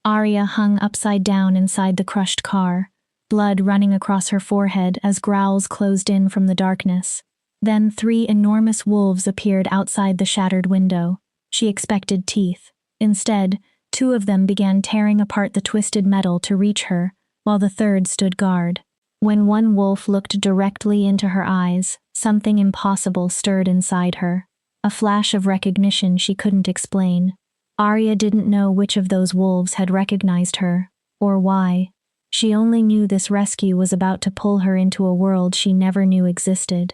Arya hung upside down inside the crushed car, blood running across her forehead as growls closed in from the darkness. Then 3 enormous wolves appeared outside the shattered window. She expected teeth. Instead, 2 of them began tearing apart the twisted metal to reach her, while the third stood guard. When one wolf looked directly into her eyes, something impossible stirred inside her. A flash of recognition she couldn't explain. Arya didn't know which of those wolves had recognized her, or why. She only knew this rescue was about to pull her into a world she never knew existed.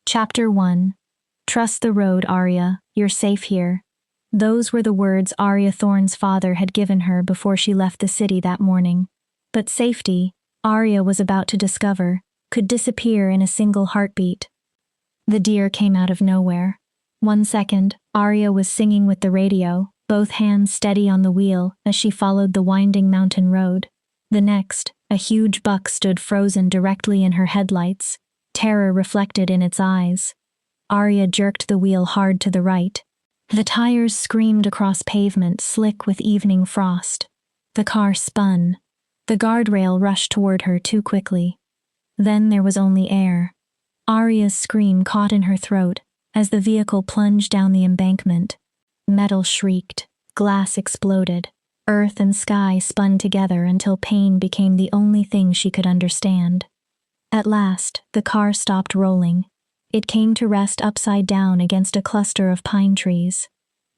Chapter 1. Trust the road, Arya. You're safe here. Those were the words Arya Thorne's father had given her before she left the city that morning. But safety, Arya was about to discover, could disappear in a single heartbeat. The deer came out of nowhere. 1 second, Arya was singing with the radio, both hands steady on the wheel as she followed the winding mountain road. The next, a huge buck stood frozen directly in her headlights, terror reflected in its eyes. Arya jerked the wheel hard to the right. The tires screamed across pavement slick with evening frost. The car spun. The guardrail rushed toward her too quickly. Then there was only air. Arya's scream caught in her throat as the vehicle plunged down the embankment. Metal shrieked. Glass exploded. Earth and sky spun together until pain became the only thing she could understand. At last, the car stopped rolling. It came to rest upside down against a cluster of pine trees.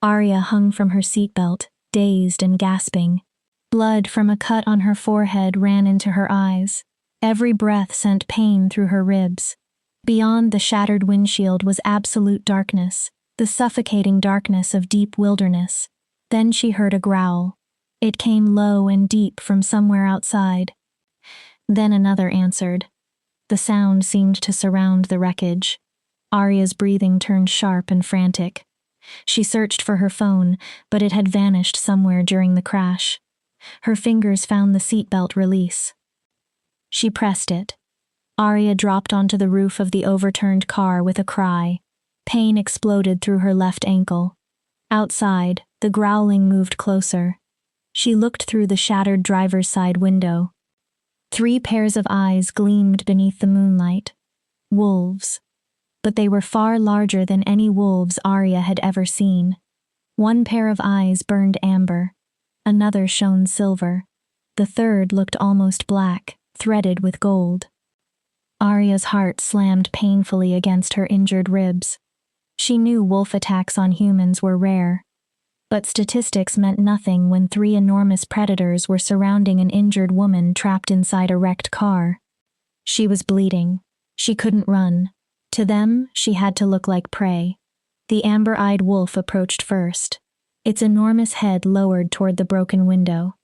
Arya hung from her seatbelt, dazed and gasping. Blood from a cut on her forehead ran into her eyes. Every breath sent pain through her ribs. Beyond the shattered windshield was absolute darkness, the suffocating darkness of deep wilderness. Then she heard a growl. It came low and deep from somewhere outside. Then another answered. The sound seemed to surround the wreckage. Arya's breathing turned sharp and frantic. She searched for her phone, but it had vanished somewhere during the crash. Her fingers found the seatbelt release. She pressed it. Arya dropped onto the roof of the overturned car with a cry. Pain exploded through her left ankle. Outside, the growling moved closer. She looked through the shattered driver's side window. 3 pairs of eyes gleamed beneath the moonlight. Wolves. But they were far larger than any wolves Arya had ever seen. One pair of eyes burned amber. Another shone silver. The third looked almost black, threaded with gold. Arya's heart slammed painfully against her injured ribs. She knew wolf attacks on humans were rare. But statistics meant nothing when 3 enormous predators were surrounding an injured woman trapped inside a wrecked car. She was bleeding. She couldn't run. To them, she had to look like prey. The amber-eyed wolf approached first, its enormous head lowered toward the broken window.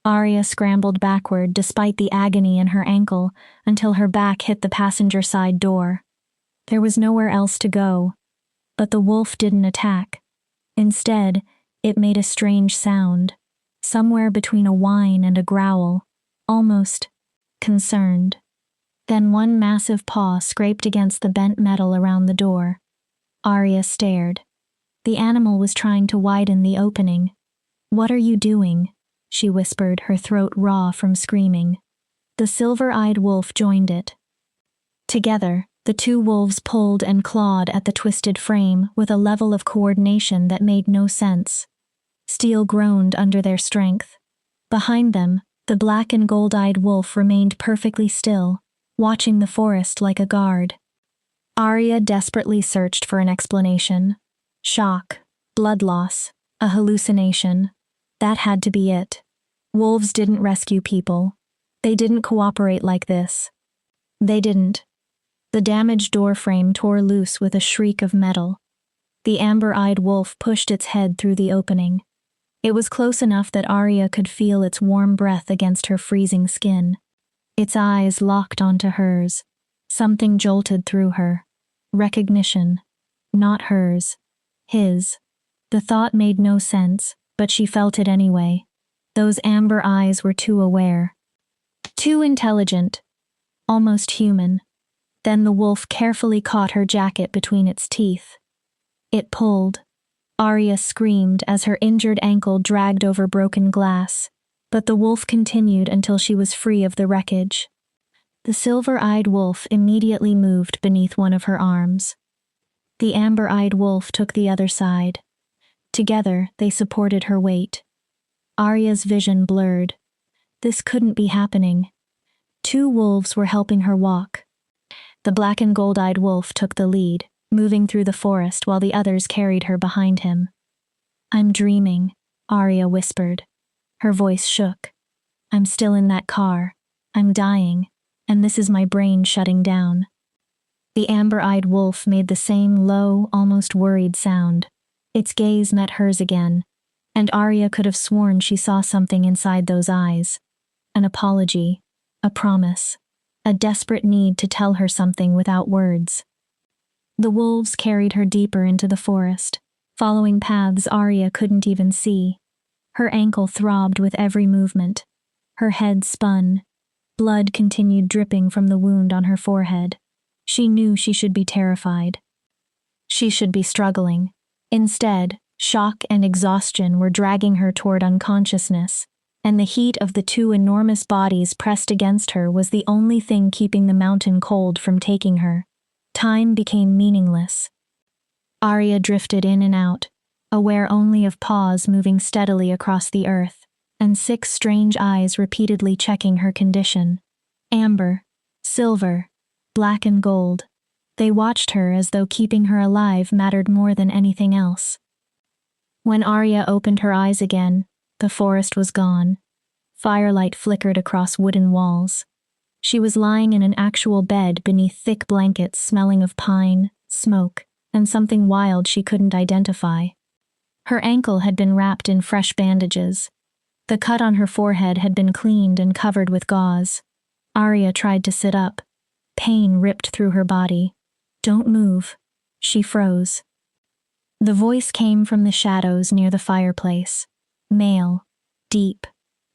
Arya scrambled backward despite the agony in her ankle until her back hit the passenger side door. There was nowhere else to go. But the wolf didn't attack. Instead, it made a strange sound, somewhere between a whine and a growl, almost concerned. Then one massive paw scraped against the bent metal around the door. Arya stared. The animal was trying to widen the opening. "What are you doing?" she whispered, her throat raw from screaming. The silver-eyed wolf joined it. Together, the 2 wolves pulled and clawed at the twisted frame with a level of coordination that made no sense. Steel groaned under their strength. Behind them, the black and gold-eyed wolf remained perfectly still, watching the forest like a guard. Arya desperately searched for an explanation. Shock, blood loss, a hallucination. That had to be it. Wolves didn't rescue people. They didn't cooperate like this. They didn't. The damaged doorframe tore loose with a shriek of metal. The amber-eyed wolf pushed its head through the opening. It was close enough that Arya could feel its warm breath against her freezing skin. Its eyes locked onto hers. Something jolted through her. Recognition. Not hers. His. The thought made no sense, but she felt it anyway. Those amber eyes were too aware. Too intelligent. Almost human. Then the wolf carefully caught her jacket between its teeth. It pulled. Arya screamed as her injured ankle dragged over broken glass, but the wolf continued until she was free of the wreckage. The silver-eyed wolf immediately moved beneath one of her arms. The amber-eyed wolf took the other side. Together, they supported her weight. Arya's vision blurred. This couldn't be happening. 2 wolves were helping her walk. The black and gold-eyed wolf took the lead, moving through the forest while the others carried her behind him. "I'm dreaming," Arya whispered. Her voice shook. "I'm still in that car. I'm dying, and this is my brain shutting down." The amber-eyed wolf made the same low, almost worried sound. Its gaze met hers again, and Arya could have sworn she saw something inside those eyes. An apology, a promise, a desperate need to tell her something without words. The wolves carried her deeper into the forest, following paths Arya couldn't even see. Her ankle throbbed with every movement. Her head spun. Blood continued dripping from the wound on her forehead. She knew she should be terrified. She should be struggling. Instead, shock and exhaustion were dragging her toward unconsciousness, and the heat of the 2 enormous bodies pressed against her was the only thing keeping the mountain cold from taking her. Time became meaningless. Arya drifted in and out, aware only of paws moving steadily across the earth, and 6 strange eyes repeatedly checking her condition. Amber, silver, black and gold. They watched her as though keeping her alive mattered more than anything else. When Arya opened her eyes again, the forest was gone. Firelight flickered across wooden walls. She was lying in an actual bed beneath thick blankets smelling of pine, smoke, and something wild she couldn't identify. Her ankle had been wrapped in fresh bandages. The cut on her forehead had been cleaned and covered with gauze. Arya tried to sit up. Pain ripped through her body. "Don't move." She froze. The voice came from the shadows near the fireplace. Male, deep,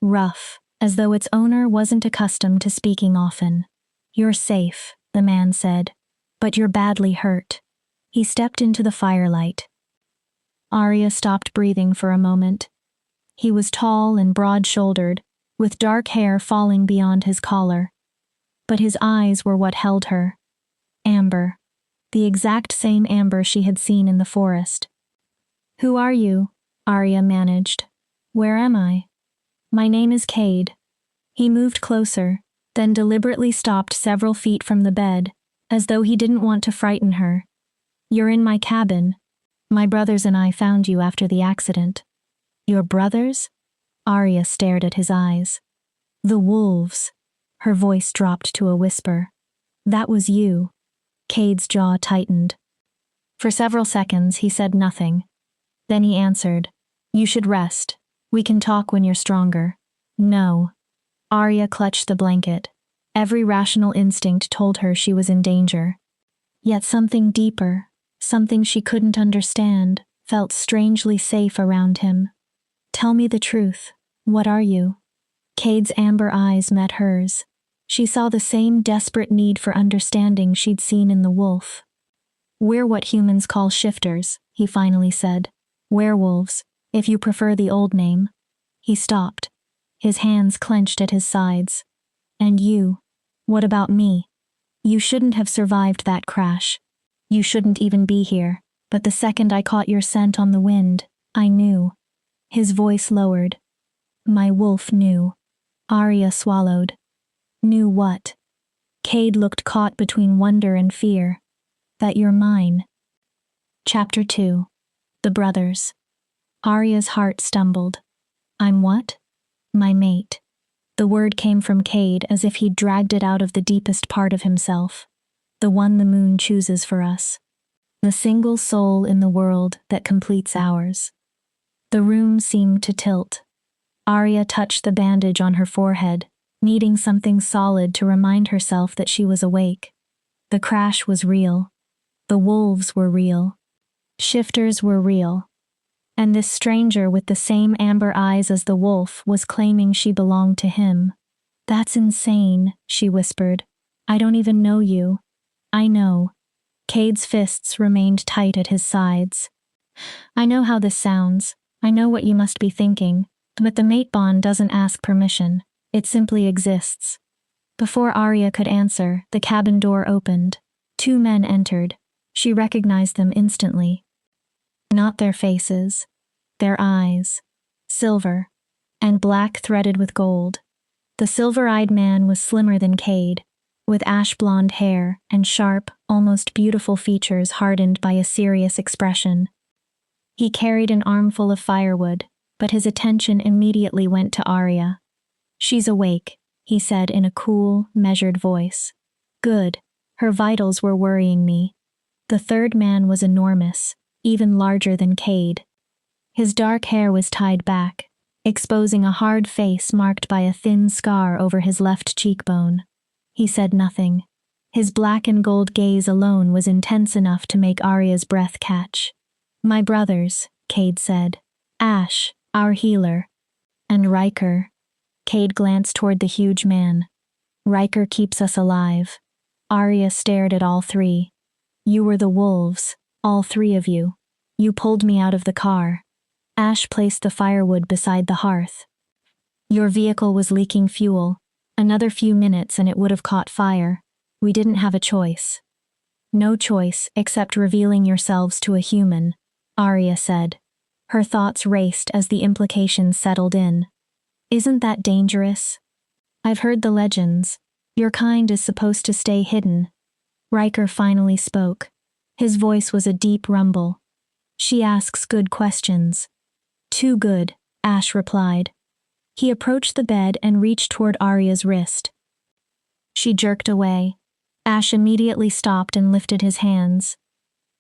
rough, as though its owner wasn't accustomed to speaking often. "You're safe," the man said, "but you're badly hurt." He stepped into the firelight. Arya stopped breathing for a moment. He was tall and broad-shouldered, with dark hair falling beyond his collar. But his eyes were what held her. Amber. The exact same amber she had seen in the forest. "Who are you?" Arya managed. "Where am I?" "My name is Cade." He moved closer, then deliberately stopped several feet from the bed, as though he didn't want to frighten her. "You're in my cabin. My brothers and I found you after the accident." "Your brothers?" Arya stared at his eyes. "The wolves." Her voice dropped to a whisper. "That was you." Cade's jaw tightened. For several seconds he said nothing. Then he answered, "You should rest. We can talk when you're stronger." "No." Arya clutched the blanket. Every rational instinct told her she was in danger. Yet something deeper, something she couldn't understand, felt strangely safe around him. "Tell me the truth. What are you?" Cade's amber eyes met hers. She saw the same desperate need for understanding she'd seen in the wolf. "We're what humans call shifters," he finally said. "Werewolves, if you prefer the old name." He stopped. His hands clenched at his sides. "And you? What about me? You shouldn't have survived that crash. You shouldn't even be here. But the second I caught your scent on the wind, I knew." His voice lowered. "My wolf knew." Arya swallowed. "Knew what?" Cade looked caught between wonder and fear. "That you're mine." Chapter 2. The Brothers. Arya's heart stumbled. "I'm what?" "My mate." The word came from Cade as if he'd dragged it out of the deepest part of himself. "The one the moon chooses for us. The single soul in the world that completes ours." The room seemed to tilt. Arya touched the bandage on her forehead, needing something solid to remind herself that she was awake. The crash was real. The wolves were real. Shifters were real. And this stranger with the same amber eyes as the wolf was claiming she belonged to him. "That's insane," she whispered. "I don't even know you." "I know." Cade's fists remained tight at his sides. I know how this sounds. I know what you must be thinking. But the mate bond doesn't ask permission. It simply exists. Before Arya could answer, the cabin door opened. 2 men entered. She recognized them instantly. Not their faces. Their eyes. Silver. And black threaded with gold. The silver-eyed man was slimmer than Cade, with ash-blonde hair and sharp, almost beautiful features hardened by a serious expression. He carried an armful of firewood, but his attention immediately went to Arya. "She's awake," he said in a cool, measured voice. "Good. Her vitals were worrying me." The third man was enormous, even larger than Cade. His dark hair was tied back, exposing a hard face marked by a thin scar over his left cheekbone. He said nothing. His black and gold gaze alone was intense enough to make Arya's breath catch. "My brothers," Cade said. "Ash, our healer. And Riker." Cade glanced toward the huge man. "Riker keeps us alive." Arya stared at all 3. "You were the wolves, all 3 of you. You pulled me out of the car." Ash placed the firewood beside the hearth. "Your vehicle was leaking fuel. Another few minutes and it would have caught fire. We didn't have a choice." "No choice except revealing yourselves to a human," Arya said. Her thoughts raced as the implications settled in. "Isn't that dangerous?" "I've heard the legends. Your kind is supposed to stay hidden." Riker finally spoke. His voice was a deep rumble. "She asks good questions." "Too good," Ash replied. He approached the bed and reached toward Arya's wrist. She jerked away. Ash immediately stopped and lifted his hands.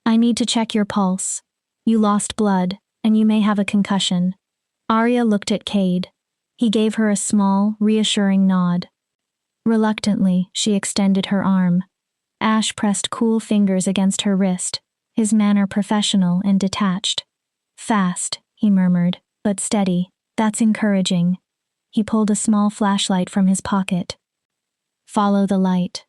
"I need to check your pulse. You lost blood, and you may have a concussion." Arya looked at Cade. He gave her a small, reassuring nod. Reluctantly, she extended her arm. Ash pressed cool fingers against her wrist, his manner professional and detached. "Fast," he murmured, "but steady. That's encouraging." He pulled a small flashlight from his pocket. "Follow the light."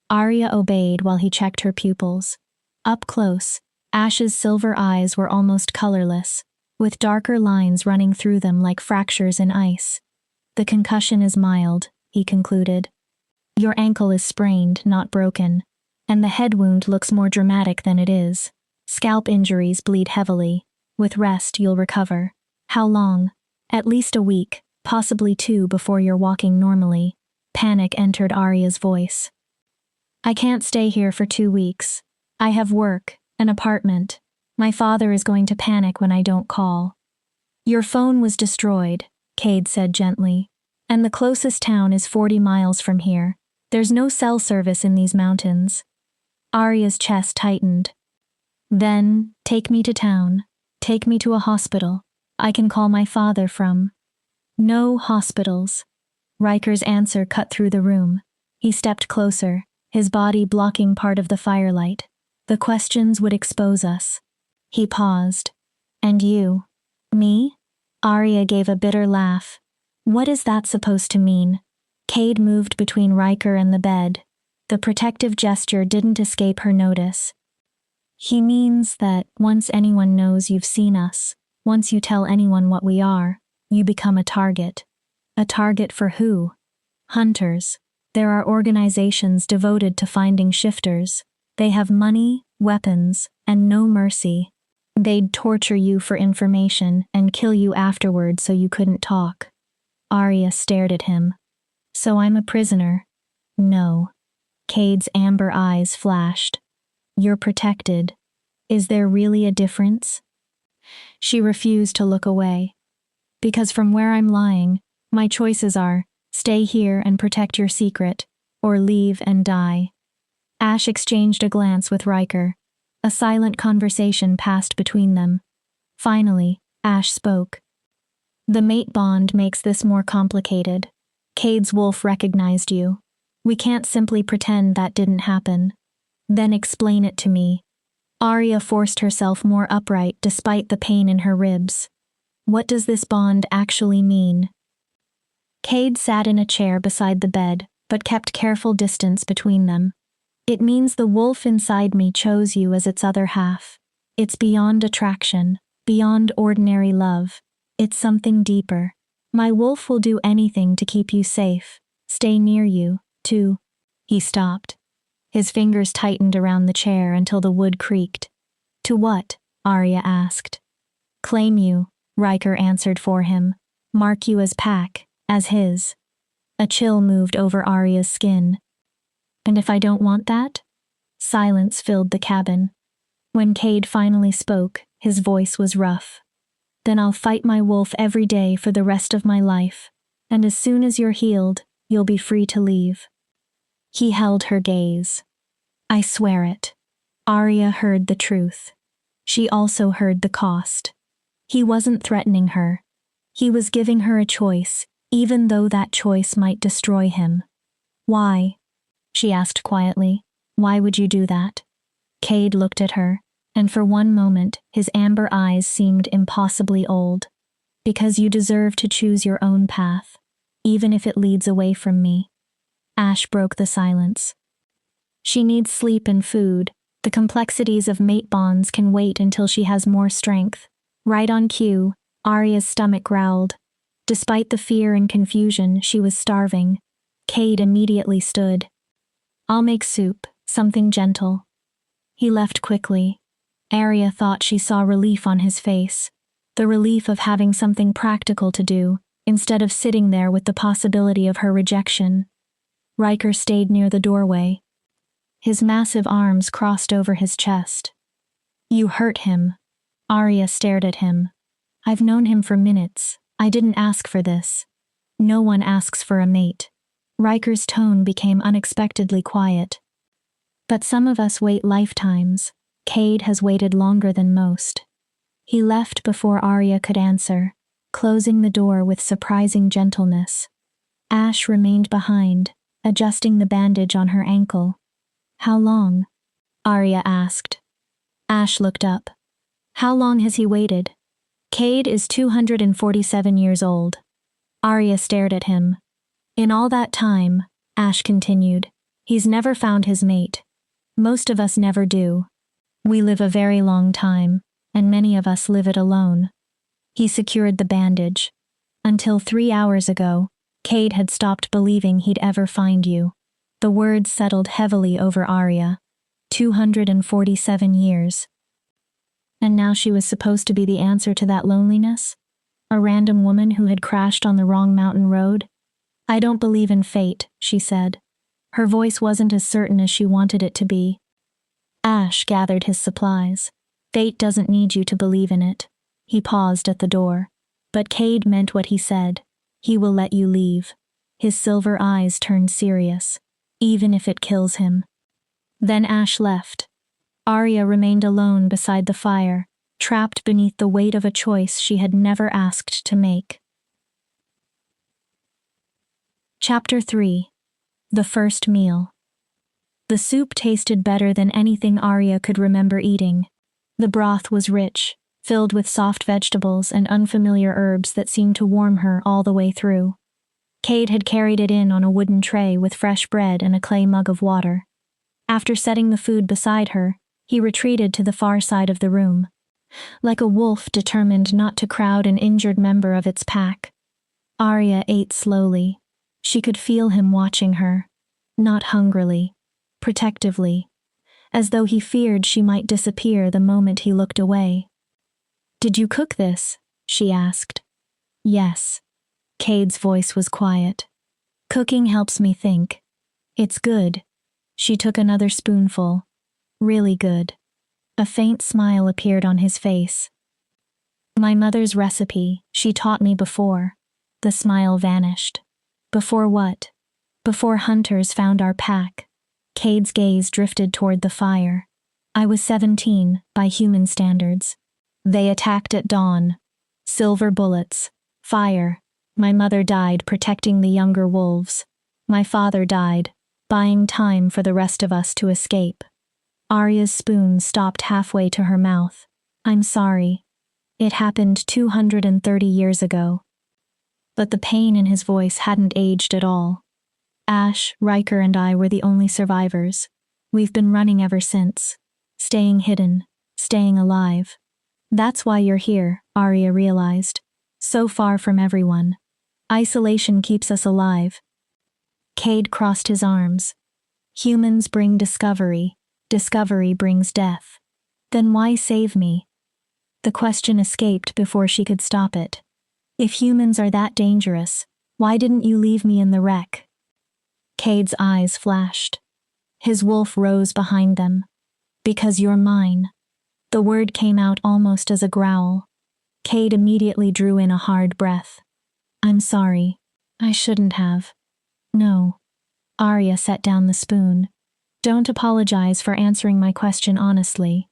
Arya obeyed while he checked her pupils. Up close, Ash's silver eyes were almost colorless, with darker lines running through them like fractures in ice. "The concussion is mild," he concluded. "Your ankle is sprained, not broken, and the head wound looks more dramatic than it is. Scalp injuries bleed heavily. With rest, you'll recover." "How long?" "At least a week, possibly 2 before you're walking normally." Panic entered Arya's voice. "I can't stay here for 2 weeks. I have work, an apartment. My father is going to panic when I don't call." "Your phone was destroyed," Cade said gently, "and the closest town is 40 miles from here. There's no cell service in these mountains." Arya's chest tightened. "Then, take me to town. Take me to a hospital. I can call my father from." "No hospitals." Riker's answer cut through the room. He stepped closer, his body blocking part of the firelight. "The questions would expose us." He paused. "And you?" "Me?" Arya gave a bitter laugh. "What is that supposed to mean?" Cade moved between Riker and the bed. The protective gesture didn't escape her notice. "He means that once anyone knows you've seen us, once you tell anyone what we are, you become a target." "A target for who?" "Hunters. There are organizations devoted to finding shifters. They have money, weapons, and no mercy. They'd torture you for information and kill you afterward so you couldn't talk." Arya stared at him. "So I'm a prisoner?" "No." Cade's amber eyes flashed. "You're protected. Is there really a difference?" She refused to look away. "Because from where I'm lying, my choices are, stay here and protect your secret, or leave and die." Ash exchanged a glance with Riker. A silent conversation passed between them. Finally, Ash spoke. "The mate bond makes this more complicated. Cade's wolf recognized you. We can't simply pretend that didn't happen." "Then explain it to me." Arya forced herself more upright despite the pain in her ribs. "What does this bond actually mean?" Cade sat in a chair beside the bed, but kept careful distance between them. "It means the wolf inside me chose you as its other half. It's beyond attraction, beyond ordinary love. It's something deeper. My wolf will do anything to keep you safe, stay near you, to... He stopped. His fingers tightened around the chair until the wood creaked. To what? Arya asked. Claim you, Riker answered for him. Mark you as pack, as his. A chill moved over Arya's skin. And if I don't want that? Silence filled the cabin. When Cade finally spoke, his voice was rough. Then I'll fight my wolf every day for the rest of my life, and as soon as you're healed, you'll be free to leave. He held her gaze. I swear it. Arya heard the truth. She also heard the cost. He wasn't threatening her. He was giving her a choice, even though that choice might destroy him. Why? She asked quietly. Why would you do that? Cade looked at her, and for one moment his amber eyes seemed impossibly old. Because you deserve to choose your own path, even if it leads away from me. Ash broke the silence. She needs sleep and food. The complexities of mate bonds can wait until she has more strength. Right on cue, Arya's stomach growled. Despite the fear and confusion, she was starving. Cade immediately stood. I'll make soup, something gentle. He left quickly. Arya thought she saw relief on his face. The relief of having something practical to do, instead of sitting there with the possibility of her rejection. Riker stayed near the doorway. His massive arms crossed over his chest. You hurt him. Arya stared at him. I've known him for minutes. I didn't ask for this. No one asks for a mate. Riker's tone became unexpectedly quiet. But some of us wait lifetimes. Cade has waited longer than most. He left before Arya could answer, closing the door with surprising gentleness. Ash remained behind, adjusting the bandage on her ankle. How long? Arya asked. Ash looked up. How long has he waited? Cade is 247 years old. Arya stared at him. In all that time, Ash continued, he's never found his mate. Most of us never do. We live a very long time, and many of us live it alone. He secured the bandage. Until 3 hours ago, Cade had stopped believing he'd ever find you. The words settled heavily over Arya. 247 years. And now she was supposed to be the answer to that loneliness? A random woman who had crashed on the wrong mountain road? I don't believe in fate, she said. Her voice wasn't as certain as she wanted it to be. Ash gathered his supplies. Fate doesn't need you to believe in it. He paused at the door. But Cade meant what he said. He will let you leave. His silver eyes turned serious. Even if it kills him. Then Ash left. Arya remained alone beside the fire, trapped beneath the weight of a choice she had never asked to make. Chapter 3. The First Meal. The soup tasted better than anything Arya could remember eating. The broth was rich, filled with soft vegetables and unfamiliar herbs that seemed to warm her all the way through. Cade had carried it in on a wooden tray with fresh bread and a clay mug of water. After setting the food beside her, he retreated to the far side of the room. Like a wolf determined not to crowd an injured member of its pack. Arya ate slowly. She could feel him watching her. Not hungrily. Protectively. As though he feared she might disappear the moment he looked away. Did you cook this? She asked. Yes. Cade's voice was quiet. Cooking helps me think. It's good. She took another spoonful. Really good. A faint smile appeared on his face. My mother's recipe, she taught me before. The smile vanished. Before what? Before hunters found our pack. Cade's gaze drifted toward the fire. I was 17, by human standards. They attacked at dawn. Silver bullets. Fire. My mother died protecting the younger wolves. My father died, buying time for the rest of us to escape. Arya's spoon stopped halfway to her mouth. I'm sorry. It happened 230 years ago. But the pain in his voice hadn't aged at all. Ash, Riker, and I were the only survivors. We've been running ever since. Staying hidden. staying alive. That's why you're here, Arya realized. So far from everyone. Isolation keeps us alive. Cade crossed his arms. Humans bring discovery. Discovery brings death. Then why save me? The question escaped before she could stop it. If humans are that dangerous, why didn't you leave me in the wreck? Cade's eyes flashed. His wolf rose behind them. Because you're mine. The word came out almost as a growl. Cade immediately drew in a hard breath. I'm sorry. I shouldn't have. No. Arya set down the spoon. Don't apologize for answering my question honestly.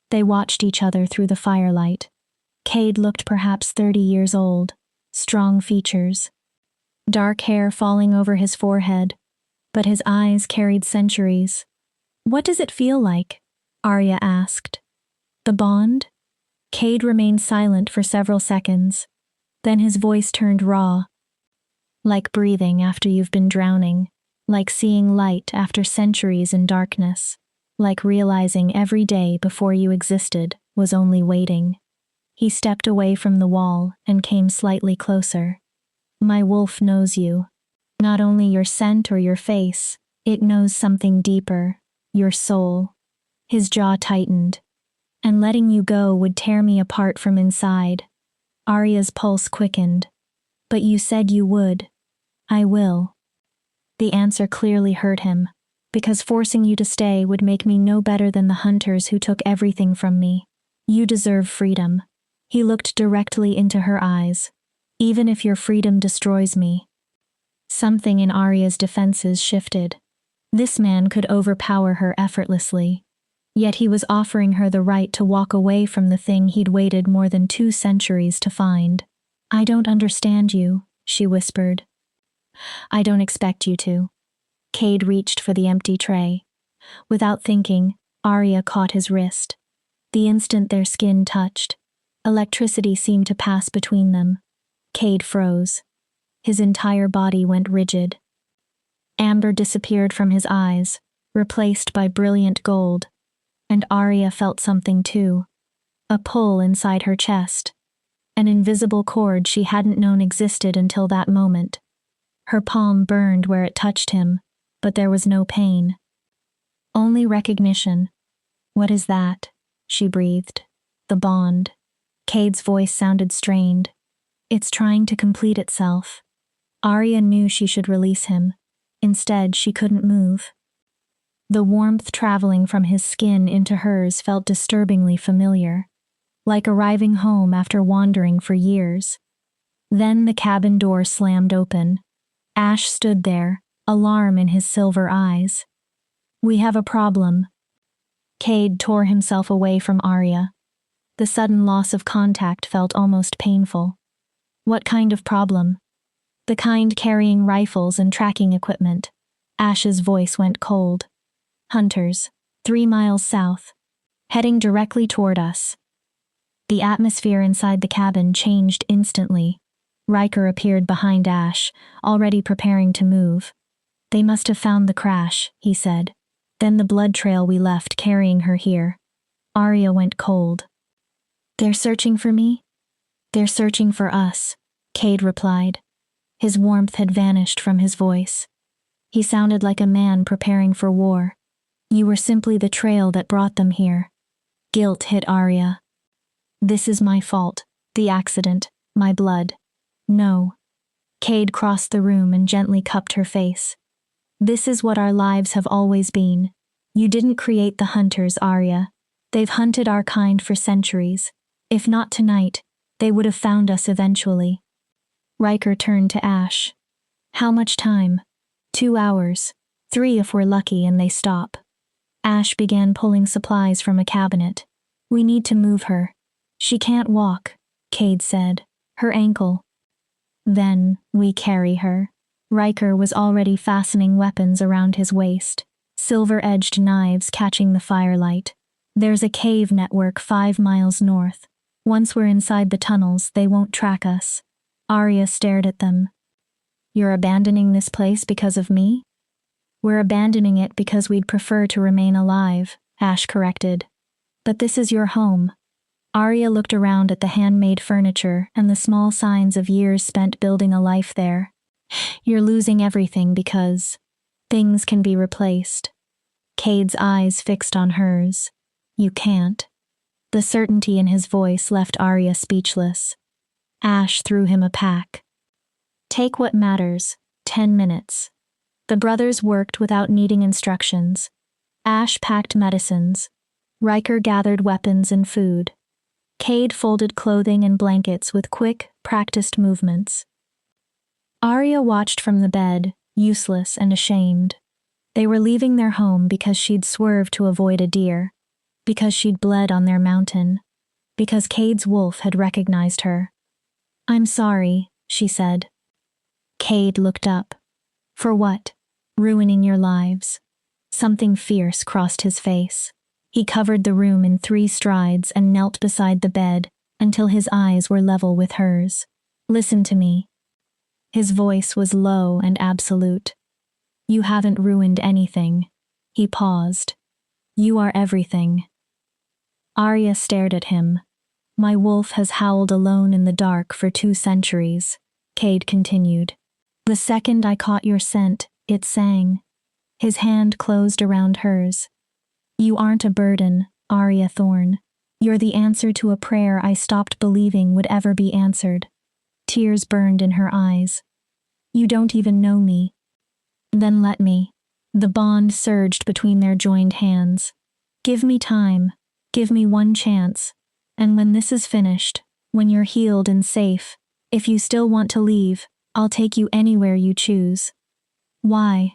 They watched each other through the firelight. Cade looked perhaps 30 years old. Strong features. Dark hair falling over his forehead. But his eyes carried centuries. What does it feel like? Arya asked. The bond? Cade remained silent for several seconds. Then his voice turned raw. Like breathing after you've been drowning. Like seeing light after centuries in darkness. Like realizing every day before you existed was only waiting. He stepped away from the wall and came slightly closer. My wolf knows you. Not only your scent or your face, it knows something deeper, your soul. His jaw tightened. And letting you go would tear me apart from inside. Arya's pulse quickened. But you said you would. I will. The answer clearly hurt him, because forcing you to stay would make me no better than the hunters who took everything from me. You deserve freedom. He looked directly into her eyes. Even if your freedom destroys me. Something in Arya's defenses shifted. This man could overpower her effortlessly. Yet he was offering her the right to walk away from the thing he'd waited more than 2 centuries to find. I don't understand you, she whispered. I don't expect you to. Cade reached for the empty tray. Without thinking, Arya caught his wrist. The instant their skin touched, electricity seemed to pass between them. Cade froze. His entire body went rigid. Amber disappeared from his eyes, replaced by brilliant gold. And Arya felt something too. A pull inside her chest. An invisible cord she hadn't known existed until that moment. Her palm burned where it touched him, but there was no pain. Only recognition. What is that? She breathed. The bond. Cade's voice sounded strained. It's trying to complete itself. Arya knew she should release him. Instead, she couldn't move. The warmth traveling from his skin into hers felt disturbingly familiar, like arriving home after wandering for years. Then the cabin door slammed open. Ash stood there, alarm in his silver eyes. We have a problem. Cade tore himself away from Arya. The sudden loss of contact felt almost painful. What kind of problem? The kind carrying rifles and tracking equipment. Ash's voice went cold. Hunters, 3 miles south, heading directly toward us. The atmosphere inside the cabin changed instantly. Riker appeared behind Ash, already preparing to move. They must have found the crash, he said. Then the blood trail we left carrying her here. Arya went cold. They're searching for me? They're searching for us, Cade replied. His warmth had vanished from his voice. He sounded like a man preparing for war. You were simply the trail that brought them here. Guilt hit Arya. This is my fault, the accident, my blood. No. Cade crossed the room and gently cupped her face. This is what our lives have always been. You didn't create the hunters, Arya. They've hunted our kind for centuries. If not tonight, they would have found us eventually. Riker turned to Ash. How much time? 2 hours. 3 if we're lucky and they stop. Ash began pulling supplies from a cabinet. We need to move her. She can't walk, Cade said. Her ankle. Then, we carry her. Riker was already fastening weapons around his waist, silver-edged knives catching the firelight. There's a cave network 5 miles north. Once we're inside the tunnels, they won't track us. Arya stared at them. You're abandoning this place because of me? We're abandoning it because we'd prefer to remain alive, Ash corrected. But this is your home. Arya looked around at the handmade furniture and the small signs of years spent building a life there. You're losing everything because things can be replaced. Cade's eyes fixed on hers. You can't. The certainty in his voice left Arya speechless. Ash threw him a pack. Take what matters, 10 minutes. The brothers worked without needing instructions. Ash packed medicines. Riker gathered weapons and food. Cade folded clothing and blankets with quick, practiced movements. Arya watched from the bed, useless and ashamed. They were leaving their home because she'd swerved to avoid a deer, because she'd bled on their mountain, because Cade's wolf had recognized her. I'm sorry, she said. Cade looked up. For what? Ruining your lives. Something fierce crossed his face. He covered the room in 3 strides and knelt beside the bed until his eyes were level with hers. Listen to me. His voice was low and absolute. You haven't ruined anything. He paused. You are everything. Arya stared at him. My wolf has howled alone in the dark for 2 centuries, Cade continued. The second I caught your scent, it sang. His hand closed around hers. You aren't a burden, Arya Thorne. You're the answer to a prayer I stopped believing would ever be answered. Tears burned in her eyes. You don't even know me. Then let me. The bond surged between their joined hands. Give me time. Give me one chance. And when this is finished, when you're healed and safe, if you still want to leave, I'll take you anywhere you choose. Why?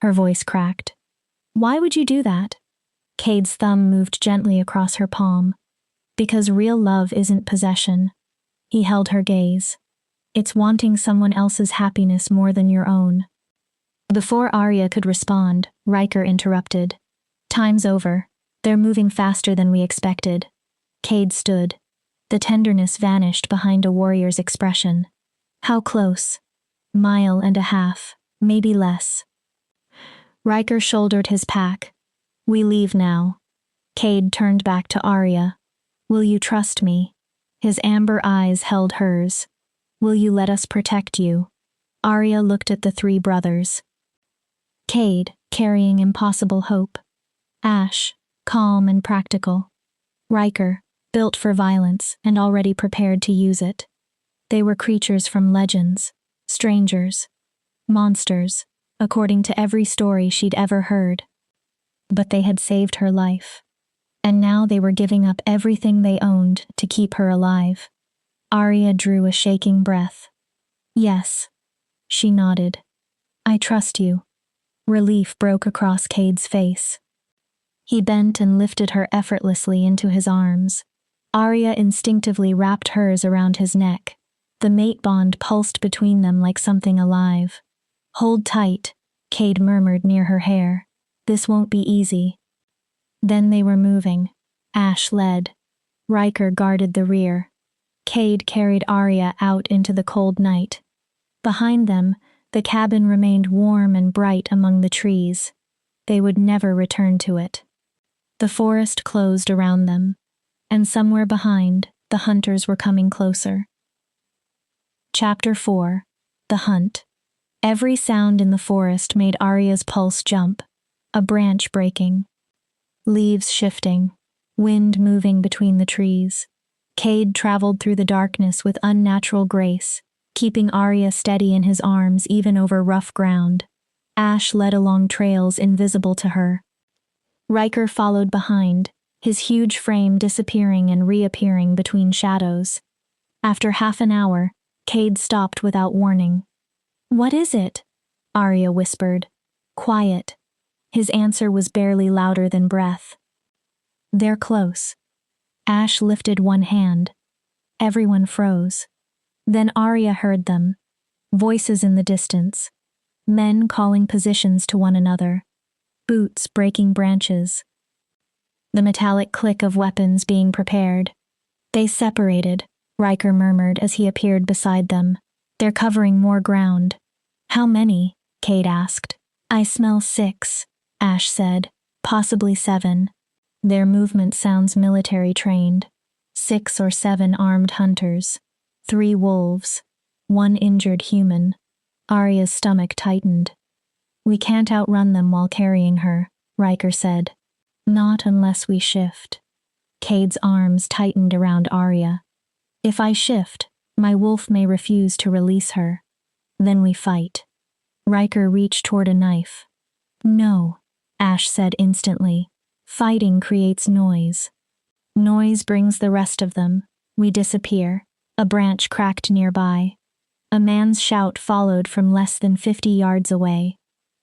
Her voice cracked. Why would you do that? Cade's thumb moved gently across her palm. Because real love isn't possession. He held her gaze. It's wanting someone else's happiness more than your own. Before Arya could respond, Riker interrupted. Time's over. They're moving faster than we expected. Cade stood. The tenderness vanished behind a warrior's expression. How close? Mile and a half, maybe less. Riker shouldered his pack. We leave now. Cade turned back to Arya. Will you trust me? His amber eyes held hers. Will you let us protect you? Arya looked at the 3 brothers. Cade, carrying impossible hope. Ash, calm and practical. Riker, built for violence and already prepared to use it. They were creatures from legends, strangers, monsters, according to every story she'd ever heard. But they had saved her life. And now they were giving up everything they owned to keep her alive. Arya drew a shaking breath. Yes. She nodded. I trust you. Relief broke across Cade's face. He bent and lifted her effortlessly into his arms. Arya instinctively wrapped hers around his neck. The mate bond pulsed between them like something alive. Hold tight, Cade murmured near her hair. This won't be easy. Then they were moving. Ash led. Riker guarded the rear. Cade carried Arya out into the cold night. Behind them, the cabin remained warm and bright among the trees. They would never return to it. The forest closed around them, and somewhere behind, the hunters were coming closer. Chapter 4. The Hunt. Every sound in the forest made Arya's pulse jump. A branch breaking. Leaves shifting. Wind moving between the trees. Cade traveled through the darkness with unnatural grace, keeping Arya steady in his arms even over rough ground. Ash led along trails invisible to her. Riker followed behind, his huge frame disappearing and reappearing between shadows. After half an hour, Cade stopped without warning. What is it? Arya whispered. Quiet. His answer was barely louder than breath. They're close. Ash lifted one hand. Everyone froze. Then Arya heard them. Voices in the distance. Men calling positions to one another. Boots breaking branches. The metallic click of weapons being prepared. They separated, Riker murmured as he appeared beside them. They're covering more ground. How many? Cade asked. I smell 6, Ash said. Possibly 7. Their movement sounds military trained. 6 or 7 armed hunters. 3 wolves. 1 injured human. Arya's stomach tightened. We can't outrun them while carrying her, Riker said. Not unless we shift. Cade's arms tightened around Arya. If I shift, my wolf may refuse to release her. Then we fight. Riker reached toward a knife. No, Ash said instantly. Fighting creates noise. Noise brings the rest of them. We disappear. A branch cracked nearby. A man's shout followed from less than 50 yards away.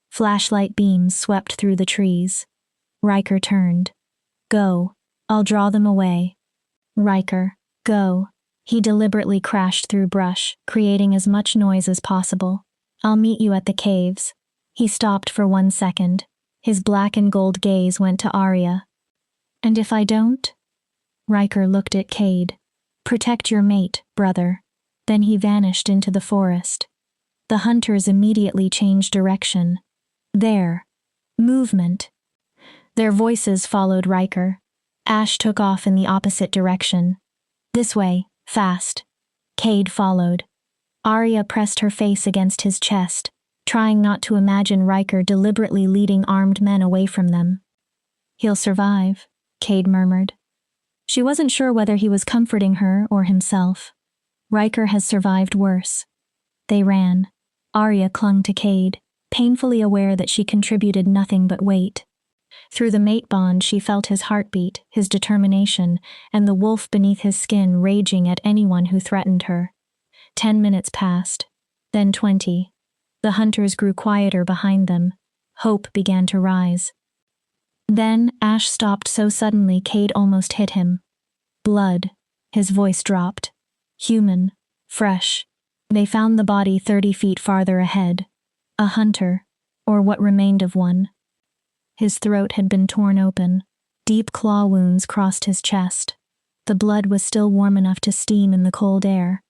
Flashlight beams swept through the trees. Riker turned. Go. I'll draw them away. Riker, go. He deliberately crashed through brush, creating as much noise as possible. I'll meet you at the caves. He stopped for 1 second. His black and gold gaze went to Arya. And if I don't? Riker looked at Cade. Protect your mate, brother. Then he vanished into the forest. The hunters immediately changed direction. There. Movement. Their voices followed Riker. Ash took off in the opposite direction. This way, fast. Cade followed. Arya pressed her face against his chest, trying not to imagine Riker deliberately leading armed men away from them. He'll survive, Cade murmured. She wasn't sure whether he was comforting her or himself. Riker has survived worse. They ran. Arya clung to Cade, painfully aware that she contributed nothing but weight. Through the mate bond, she felt his heartbeat, his determination, and the wolf beneath his skin raging at anyone who threatened her. 10 minutes passed, then 20. The hunters grew quieter behind them. Hope began to rise. Then Ash stopped so suddenly Cade almost hit him. Blood. His voice dropped. Human. Fresh. They found the body 30 feet farther ahead. A hunter, or what remained of one. His throat had been torn open. Deep claw wounds crossed his chest. The blood was still warm enough to steam in the cold air.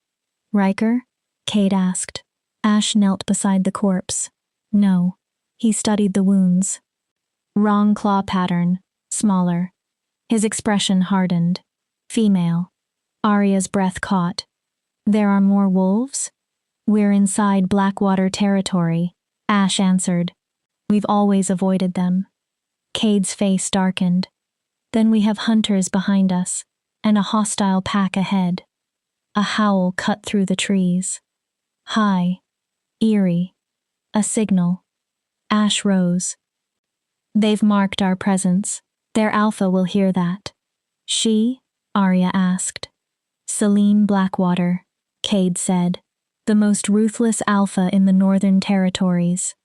Riker? Cade asked. Ash knelt beside the corpse. No. He studied the wounds. Wrong claw pattern. Smaller. His expression hardened. Female. Arya's breath caught. There are more wolves? We're inside Blackwater territory, Ash answered. We've always avoided them. Cade's face darkened. Then we have hunters behind us, and a hostile pack ahead. A howl cut through the trees. High. Eerie. A signal. Ash rose. They've marked our presence. Their alpha will hear that. She? Arya asked. Celine Blackwater, Cade said. The most ruthless alpha in the Northern Territories.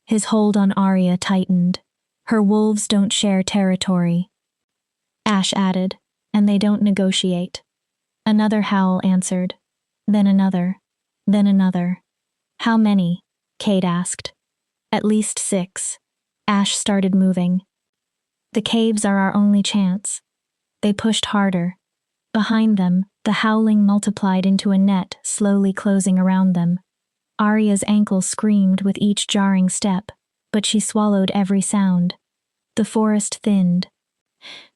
His hold on Arya tightened. Her wolves don't share territory. Ash added, and they don't negotiate. Another howl answered. Then another. Then another. How many? Cade asked. At least 6. Ash started moving. The caves are our only chance. They pushed harder. Behind them, the howling multiplied into a net slowly closing around them. Arya's ankle screamed with each jarring step, but she swallowed every sound. The forest thinned.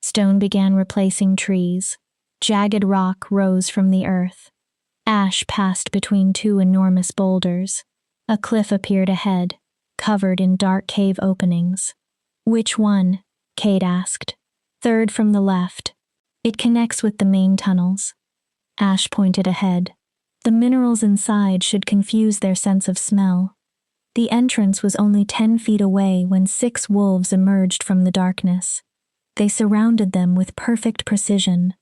Stone began replacing trees. Jagged rock rose from the earth. Ash passed between 2 enormous boulders. A cliff appeared ahead, covered in dark cave openings. Which one? Cade asked. 3rd from the left. It connects with the main tunnels. Ash pointed ahead. The minerals inside should confuse their sense of smell. The entrance was only 10 feet away when 6 wolves emerged from the darkness. They surrounded them with perfect precision.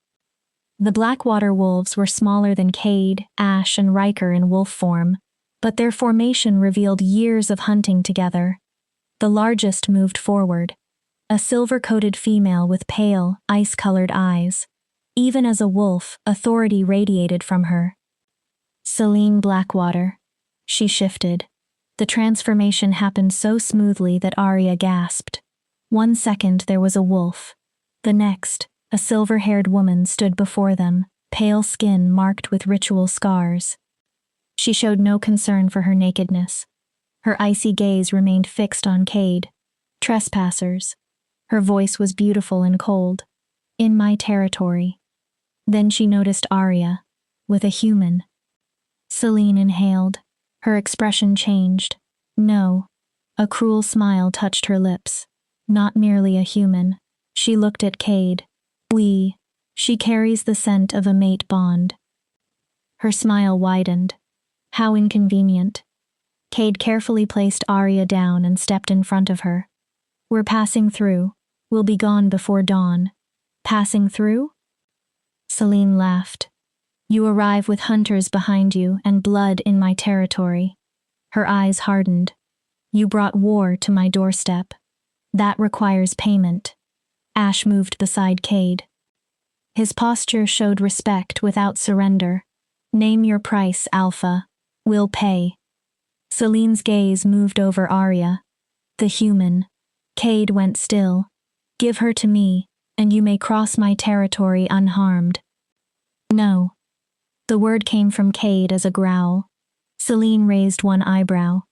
The Blackwater wolves were smaller than Cade, Ash, and Riker in wolf form, but their formation revealed years of hunting together. The largest moved forward. A silver-coated female with pale, ice-colored eyes. Even as a wolf, authority radiated from her. Celine Blackwater. She shifted. The transformation happened so smoothly that Arya gasped. 1 second there was a wolf. The next, a silver-haired woman stood before them, pale skin marked with ritual scars. She showed no concern for her nakedness. Her icy gaze remained fixed on Cade. Trespassers. Her voice was beautiful and cold. In my territory. Then she noticed Arya, with a human. Celine inhaled. Her expression changed. No. A cruel smile touched her lips. Not merely a human. She looked at Cade. She carries the scent of a mate bond. Her smile widened. How inconvenient. Cade carefully placed Arya down and stepped in front of her. We're passing through. We'll be gone before dawn. Passing through? Celine laughed. You arrive with hunters behind you and blood in my territory. Her eyes hardened. You brought war to my doorstep. That requires payment. Ash moved beside Cade. His posture showed respect without surrender. Name your price, Alpha. We'll pay. Celine's gaze moved over Arya. The human. Cade went still. Give her to me, and you may cross my territory unharmed. No. The word came from Cade as a growl. Celine raised one eyebrow.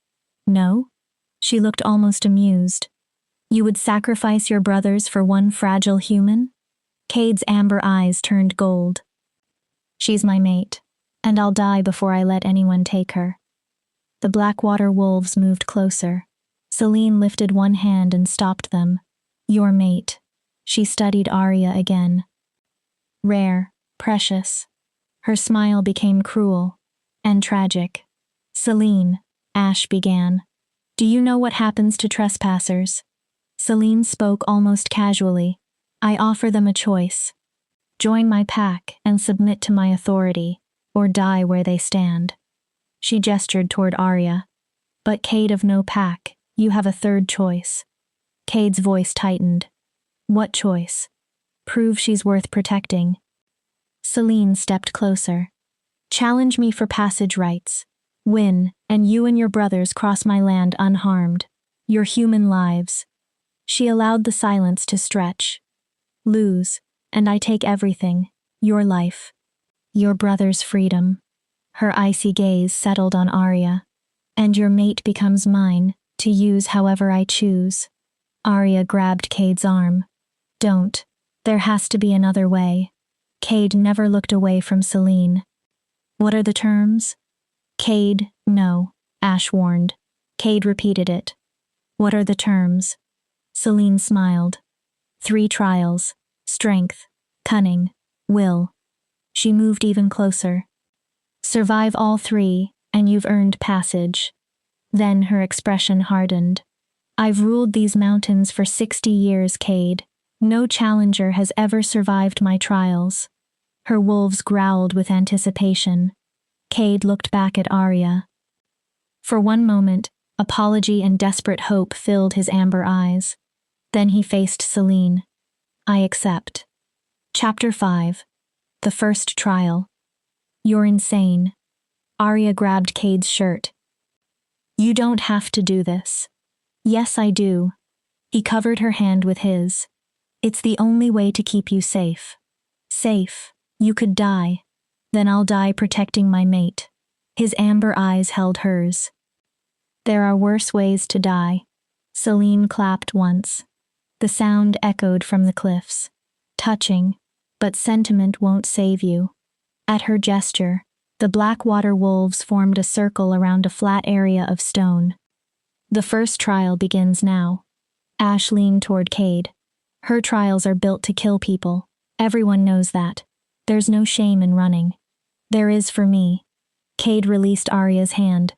No? She looked almost amused. You would sacrifice your brothers for one fragile human? Cade's amber eyes turned gold. She's my mate, and I'll die before I let anyone take her. The Blackwater wolves moved closer. Celine lifted one hand and stopped them. Your mate. She studied Arya again. Rare, precious. Her smile became cruel and tragic. Celine, Ash began. Do you know what happens to trespassers? Celine spoke almost casually. I offer them a choice. Join my pack and submit to my authority, or die where they stand. She gestured toward Arya. But Cade of no pack, you have a third choice. Cade's voice tightened. What choice? Prove she's worth protecting. Celine stepped closer. Challenge me for passage rights. Win, and you and your brothers cross my land unharmed. Your human lives. She allowed the silence to stretch. Lose, and I take everything. Your life. Your brother's freedom. Her icy gaze settled on Arya. And your mate becomes mine, to use however I choose. Arya grabbed Cade's arm. Don't. There has to be another way. Cade never looked away from Celine. What are the terms? Cade, no, Ash warned. Cade repeated it. What are the terms? Celine smiled. 3 trials. Strength, cunning, will. She moved even closer. Survive all 3, and you've earned passage. Then her expression hardened. I've ruled these mountains for 60 years, Cade. No challenger has ever survived my trials. Her wolves growled with anticipation. Cade looked back at Arya. For one moment, apology and desperate hope filled his amber eyes. Then he faced Celine. I accept. Chapter 5. The First Trial. You're insane. Arya grabbed Cade's shirt. You don't have to do this. Yes, I do. He covered her hand with his. It's the only way to keep you safe. Safe. You could die. Then I'll die protecting my mate. His amber eyes held hers. There are worse ways to die. Celine clapped once. The sound echoed from the cliffs. Touching, but sentiment won't save you. At her gesture, the Blackwater wolves formed a circle around a flat area of stone. The first trial begins now. Ash leaned toward Cade. Her trials are built to kill people. Everyone knows that. There's no shame in running. There is for me. Cade released Arya's hand.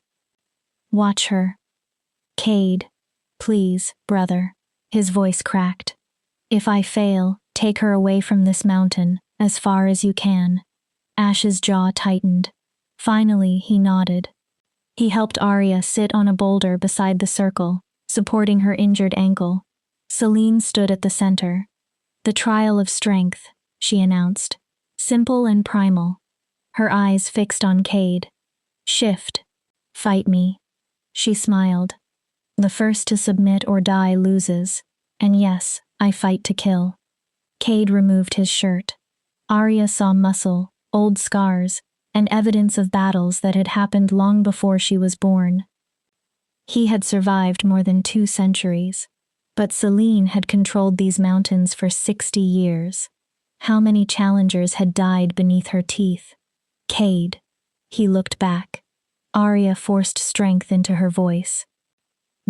Watch her. Cade. Please, brother. His voice cracked. If I fail, take her away from this mountain, as far as you can. Ash's jaw tightened. Finally, he nodded. He helped Arya sit on a boulder beside the circle, supporting her injured ankle. Celine stood at the center. The trial of strength, she announced. Simple and primal. Her eyes fixed on Cade. Shift. Fight me. She smiled. The first to submit or die loses. And yes, I fight to kill. Cade removed his shirt. Arya saw muscle, old scars, and evidence of battles that had happened long before she was born. He had survived more than 2 centuries, but Celine had controlled these mountains for 60 years. How many challengers had died beneath her teeth? Cade. He looked back. Arya forced strength into her voice.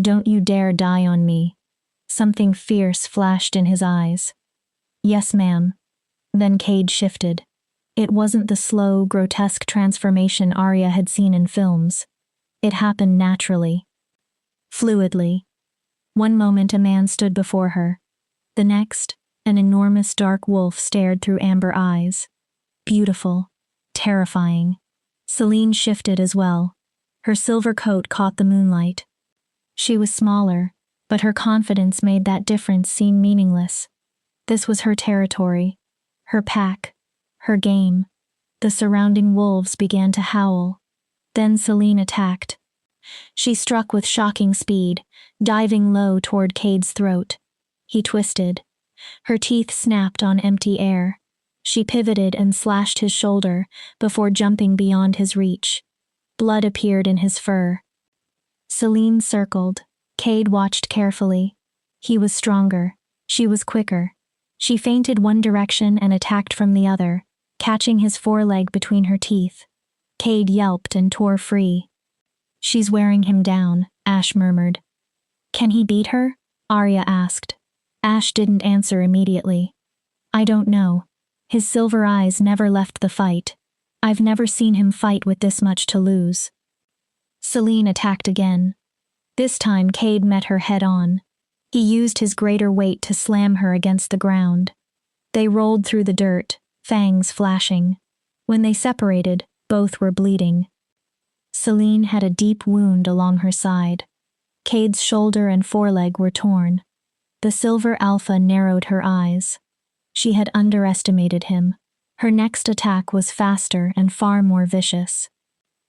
Don't you dare die on me. Something fierce flashed in his eyes. Yes, ma'am. Then Cade shifted. It wasn't the slow, grotesque transformation Arya had seen in films. It happened naturally. Fluidly. One moment a man stood before her. The next, an enormous dark wolf stared through amber eyes. Beautiful. Terrifying. Selene shifted as well. Her silver coat caught the moonlight. She was smaller, but her confidence made that difference seem meaningless. This was her territory, her pack, her game. The surrounding wolves began to howl. Then Selene attacked. She struck with shocking speed, diving low toward Cade's throat. He twisted. Her teeth snapped on empty air. She pivoted and slashed his shoulder before jumping beyond his reach. Blood appeared in his fur. Selene circled. Cade watched carefully. He was stronger. She was quicker. She feinted one direction and attacked from the other, catching his foreleg between her teeth. Cade yelped and tore free. She's wearing him down, Ash murmured. Can he beat her? Arya asked. Ash didn't answer immediately. I don't know. His silver eyes never left the fight. I've never seen him fight with this much to lose. Selene attacked again. This time Cade met her head-on. He used his greater weight to slam her against the ground. They rolled through the dirt, fangs flashing. When they separated, both were bleeding. Selene had a deep wound along her side. Cade's shoulder and foreleg were torn. The silver alpha narrowed her eyes. She had underestimated him. Her next attack was faster and far more vicious.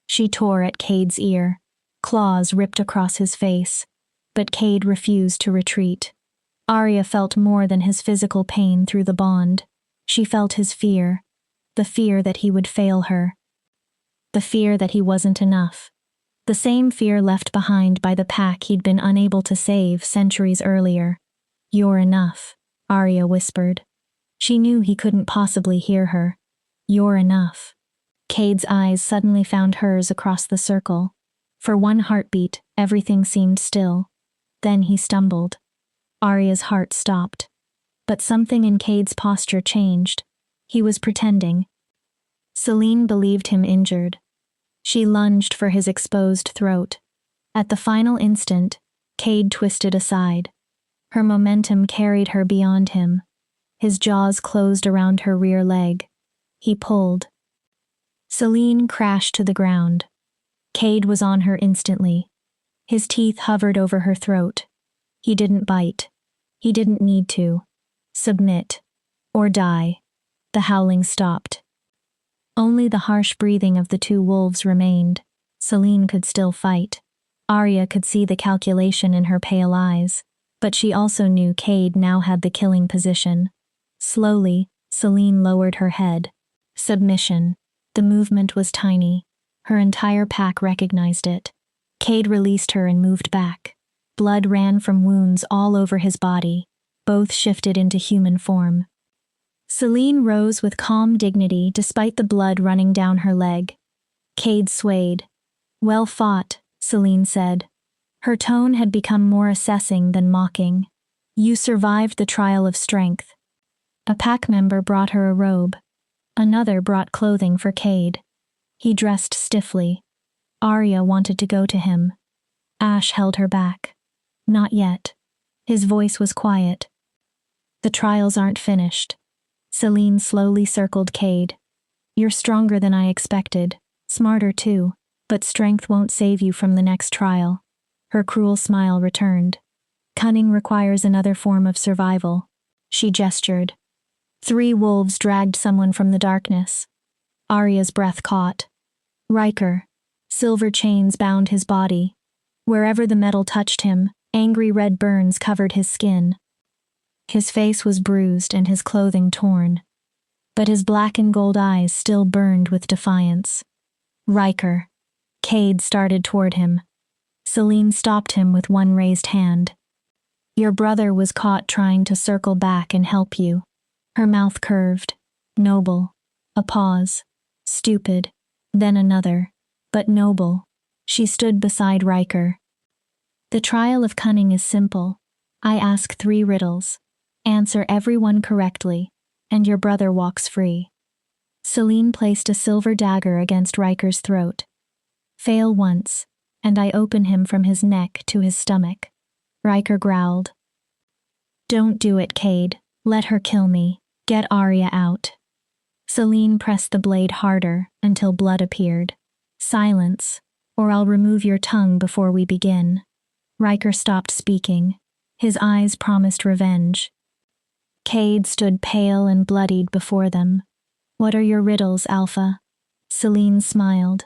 She tore at Cade's ear. Claws ripped across his face. But Cade refused to retreat. Arya felt more than his physical pain through the bond. She felt his fear. The fear that he would fail her. The fear that he wasn't enough. The same fear left behind by the pack he'd been unable to save centuries earlier. You're enough, Arya whispered. She knew he couldn't possibly hear her. You're enough. Cade's eyes suddenly found hers across the circle. For one heartbeat, everything seemed still. Then he stumbled. Arya's heart stopped. But something in Cade's posture changed. He was pretending. Selene believed him injured. She lunged for his exposed throat. At the final instant, Cade twisted aside. Her momentum carried her beyond him. His jaws closed around her rear leg. He pulled. Selene crashed to the ground. Cade was on her instantly. His teeth hovered over her throat. He didn't bite. He didn't need to. Submit. Or die. The howling stopped. Only the harsh breathing of the two wolves remained. Selene could still fight. Arya could see the calculation in her pale eyes, but she also knew Cade now had the killing position. Slowly, Selene lowered her head. Submission. The movement was tiny. Her entire pack recognized it. Cade released her and moved back. Blood ran from wounds all over his body. Both shifted into human form. Selene rose with calm dignity despite the blood running down her leg. Cade swayed. Well fought, Selene said. Her tone had become more assessing than mocking. You survived the trial of strength. A pack member brought her a robe. Another brought clothing for Cade. He dressed stiffly. Arya wanted to go to him. Ash held her back. Not yet. His voice was quiet. The trials aren't finished. Selene slowly circled Cade. You're stronger than I expected. Smarter too. But strength won't save you from the next trial. Her cruel smile returned. Cunning requires another form of survival. She gestured. 3 wolves dragged someone from the darkness. Arya's breath caught. Riker. Silver chains bound his body. Wherever the metal touched him, angry red burns covered his skin. His face was bruised and his clothing torn. But his black and gold eyes still burned with defiance. Riker. Cade started toward him. Selene stopped him with one raised hand. Your brother was caught trying to circle back and help you. Her mouth curved. Noble. A pause. Stupid. Then another. But noble. She stood beside Riker. The trial of cunning is simple. I ask 3 riddles. Answer every one correctly, and your brother walks free. Celine placed a silver dagger against Riker's throat. Fail once, and I open him from his neck to his stomach. Riker growled. Don't do it, Cade. Let her kill me. Get Arya out. Celine pressed the blade harder until blood appeared. Silence, or I'll remove your tongue before we begin. Riker stopped speaking. His eyes promised revenge. Cade stood pale and bloodied before them. What are your riddles, Alpha? Celine smiled.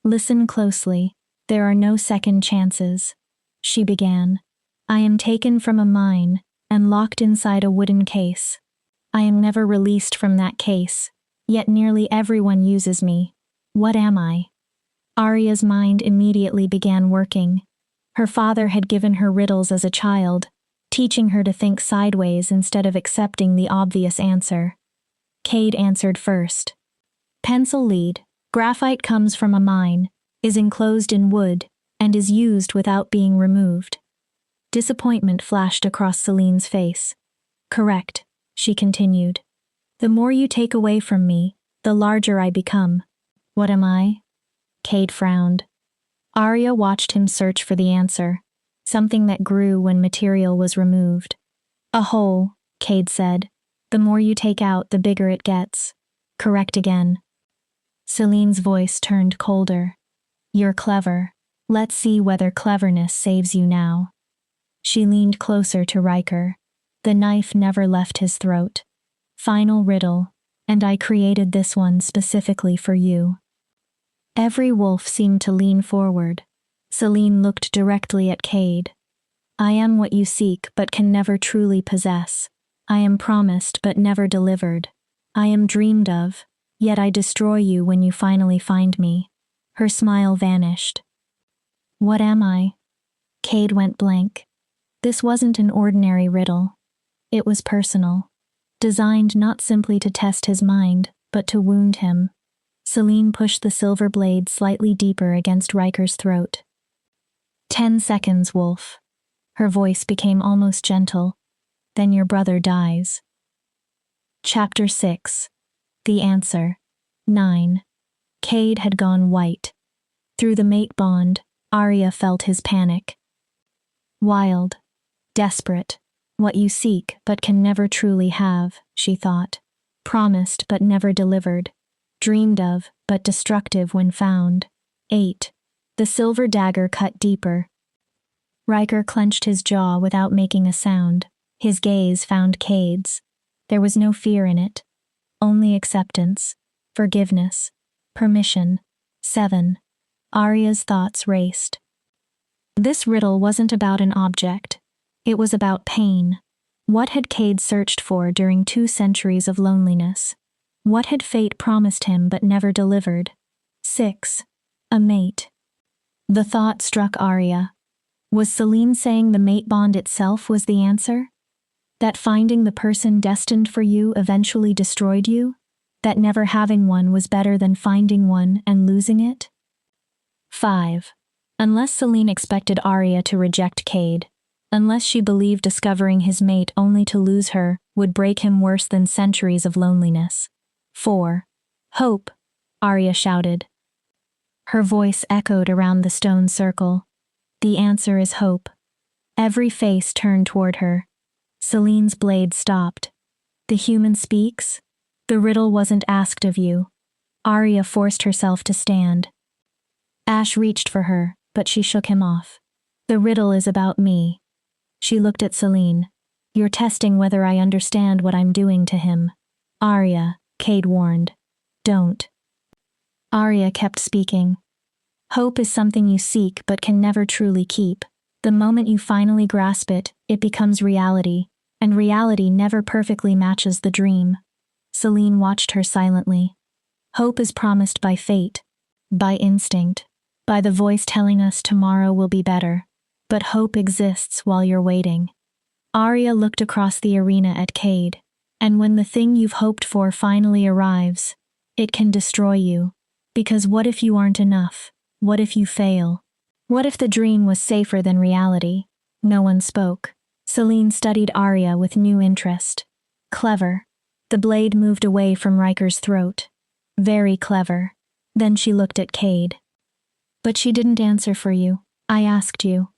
Listen closely. There are no second chances. She began. I am taken from a mine and locked inside a wooden case. I am never released from that case, yet nearly everyone uses me. What am I? Arya's mind immediately began working. Her father had given her riddles as a child, teaching her to think sideways instead of accepting the obvious answer. Cade answered first. Pencil lead. Graphite comes from a mine, is enclosed in wood, and is used without being removed. Disappointment flashed across Celine's face. Correct, she continued. The more you take away from me, the larger I become. What am I? Cade frowned. Arya watched him search for the answer, something that grew when material was removed. A hole, Cade said. The more you take out, the bigger it gets. Correct again. Celine's voice turned colder. You're clever. Let's see whether cleverness saves you now. She leaned closer to Riker. The knife never left his throat. Final riddle, and I created this one specifically for you. Every wolf seemed to lean forward. Celine looked directly at Cade. I am what you seek but can never truly possess. I am promised but never delivered. I am dreamed of, yet I destroy you when you finally find me. Her smile vanished. What am I? Cade went blank. This wasn't an ordinary riddle. It was personal, designed not simply to test his mind, but to wound him. Celine pushed the silver blade slightly deeper against Riker's throat. 10 seconds, Wolf. Her voice became almost gentle. Then your brother dies. Chapter 6. The Answer. 9. Cade had gone white. Through the mate bond, Arya felt his panic. Wild. Desperate. What you seek but can never truly have, she thought. Promised but never delivered. Dreamed of, but destructive when found. 8. The silver dagger cut deeper. Riker clenched his jaw without making a sound. His gaze found Cade's. There was no fear in it. Only acceptance, forgiveness, permission. 7. Arya's thoughts raced. This riddle wasn't about an object. It was about pain. What had Cade searched for during 2 centuries of loneliness? What had fate promised him but never delivered? 6. A mate. The thought struck Arya. Was Celine saying the mate bond itself was the answer? That finding the person destined for you eventually destroyed you? That never having one was better than finding one and losing it? 5. Unless Celine expected Arya to reject Cade, unless she believed discovering his mate only to lose her would break him worse than centuries of loneliness. 4. Hope, Arya shouted. Her voice echoed around the stone circle. The answer is hope. Every face turned toward her. Celine's blade stopped. The human speaks? The riddle wasn't asked of you. Arya forced herself to stand. Ash reached for her, but she shook him off. The riddle is about me. She looked at Celine. You're testing whether I understand what I'm doing to him. Arya, Cade warned. Don't. Arya kept speaking. Hope is something you seek but can never truly keep. The moment you finally grasp it, it becomes reality, and reality never perfectly matches the dream. Celine watched her silently. Hope is promised by fate, by instinct, by the voice telling us tomorrow will be better. But hope exists while you're waiting. Arya looked across the arena at Cade. And when the thing you've hoped for finally arrives, it can destroy you. Because what if you aren't enough? What if you fail? What if the dream was safer than reality? No one spoke. Celine studied Arya with new interest. Clever. The blade moved away from Riker's throat. Very clever. Then she looked at Cade. But she didn't answer for you. I asked you.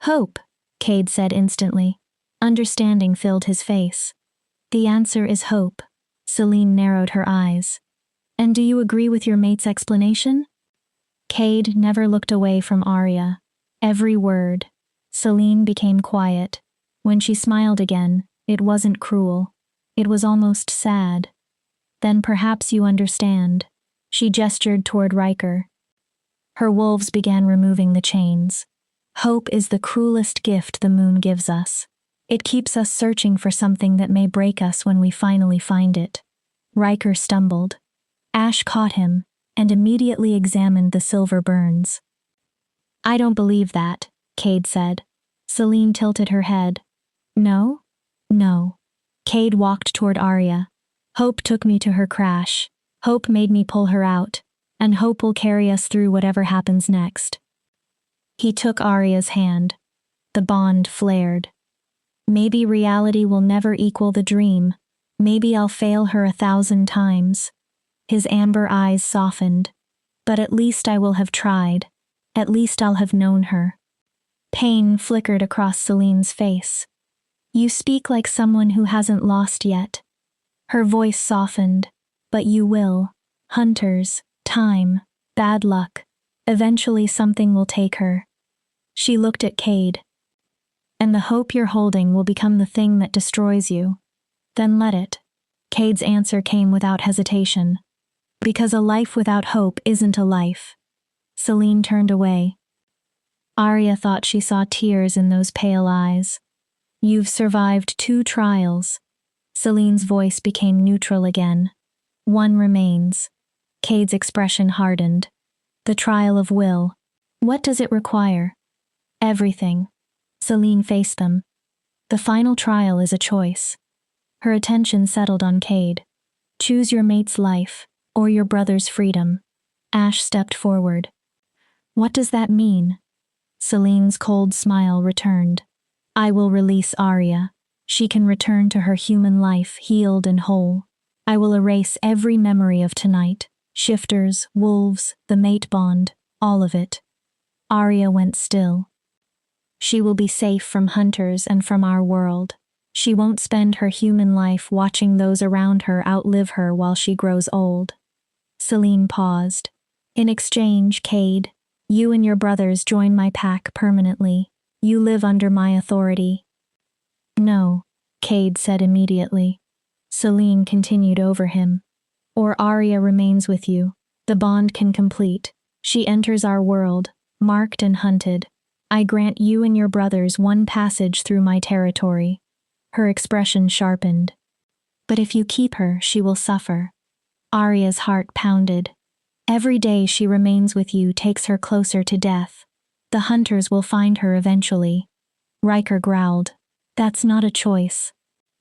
Hope, Cade said instantly. Understanding filled his face. The answer is hope. Celine narrowed her eyes. And do you agree with your mate's explanation? Cade never looked away from Arya. Every word. Celine became quiet. When she smiled again, it wasn't cruel. It was almost sad. Then perhaps you understand. She gestured toward Riker. Her wolves began removing the chains. Hope is the cruelest gift the moon gives us. It keeps us searching for something that may break us when we finally find it. Riker stumbled. Ash caught him and immediately examined the silver burns. I don't believe that, Cade said. Celine tilted her head. No? No. Cade walked toward Arya. Hope took me to her crash. Hope made me pull her out. And hope will carry us through whatever happens next. He took Arya's hand. The bond flared. Maybe reality will never equal the dream. Maybe I'll fail her 1,000 times. His amber eyes softened. But at least I will have tried. At least I'll have known her. Pain flickered across Celine's face. You speak like someone who hasn't lost yet. Her voice softened. But you will. Hunters, time, bad luck. Eventually something will take her. She looked at Cade. And the hope you're holding will become the thing that destroys you. Then let it. Cade's answer came without hesitation. Because a life without hope isn't a life. Celine turned away. Arya thought she saw tears in those pale eyes. You've survived 2 trials. Celine's voice became neutral again. One remains. Cade's expression hardened. The trial of will. What does it require? Everything. Celine faced them. The final trial is a choice. Her attention settled on Cade. Choose your mate's life, or your brother's freedom. Ash stepped forward. What does that mean? Celine's cold smile returned. I will release Arya. She can return to her human life healed and whole. I will erase every memory of tonight. Shifters, wolves, the mate bond, all of it. Arya went still. She will be safe from hunters and from our world. She won't spend her human life watching those around her outlive her while she grows old. Celine paused. In exchange, Cade, you and your brothers join my pack permanently. You live under my authority. No, Cade said immediately. Celine continued over him. Or Arya remains with you. The bond can complete. She enters our world, marked and hunted. I grant you and your brothers one passage through my territory. Her expression sharpened. But if you keep her, she will suffer. Arya's heart pounded. Every day she remains with you takes her closer to death. The hunters will find her eventually. Riker growled. That's not a choice.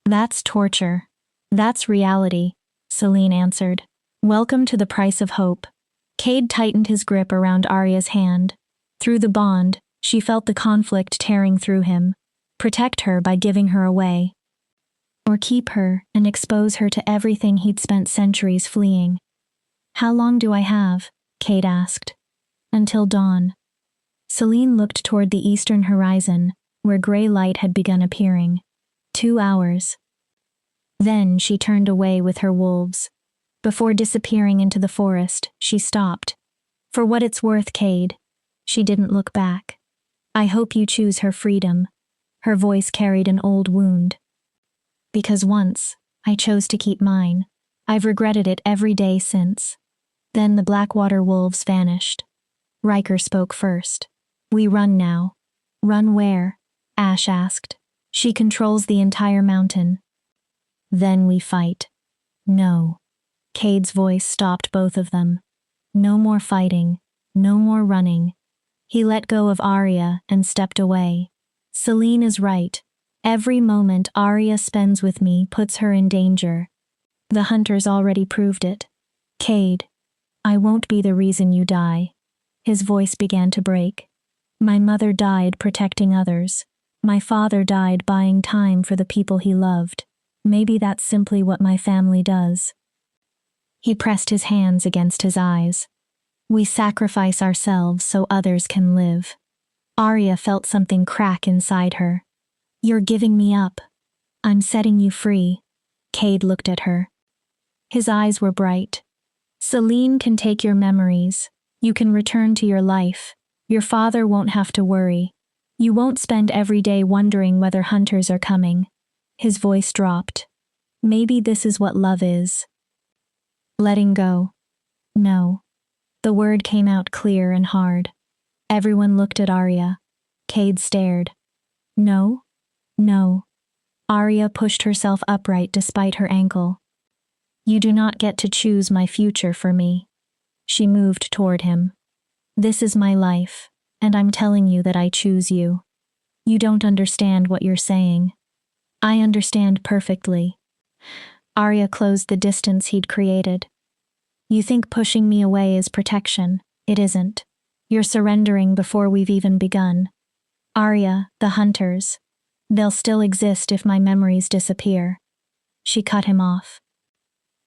That's torture. That's reality, Celine answered. Welcome to the price of hope. Cade tightened his grip around Arya's hand. Through the bond, she felt the conflict tearing through him. Protect her by giving her away. Or keep her and expose her to everything he'd spent centuries fleeing. How long do I have? Cade asked. Until dawn. Celine looked toward the eastern horizon, where gray light had begun appearing. 2 hours. Then she turned away with her wolves. Before disappearing into the forest, she stopped. For what it's worth, Cade. She didn't look back. I hope you choose her freedom. Her voice carried an old wound. Because once, I chose to keep mine. I've regretted it every day since. Then the Blackwater wolves vanished. Riker spoke first. We run now. Run where? Ash asked. She controls the entire mountain. Then we fight. No. Cade's voice stopped both of them. No more fighting. No more running. He let go of Arya and stepped away. Celine is right. Every moment Arya spends with me puts her in danger. The hunters already proved it. Cade, I won't be the reason you die. His voice began to break. My mother died protecting others. My father died buying time for the people he loved. Maybe that's simply what my family does. He pressed his hands against his eyes. We sacrifice ourselves so others can live. Arya felt something crack inside her. You're giving me up. I'm setting you free. Cade looked at her. His eyes were bright. Selene can take your memories. You can return to your life. Your father won't have to worry. You won't spend every day wondering whether hunters are coming. His voice dropped. Maybe this is what love is. Letting go. No. The word came out clear and hard. Everyone looked at Arya. Cade stared. No? No. Arya pushed herself upright despite her ankle. You do not get to choose my future for me. She moved toward him. This is my life, and I'm telling you that I choose you. You don't understand what you're saying. I understand perfectly. Arya closed the distance he'd created. You think pushing me away is protection. It isn't. You're surrendering before we've even begun. Arya, the hunters. They'll still exist if my memories disappear. She cut him off.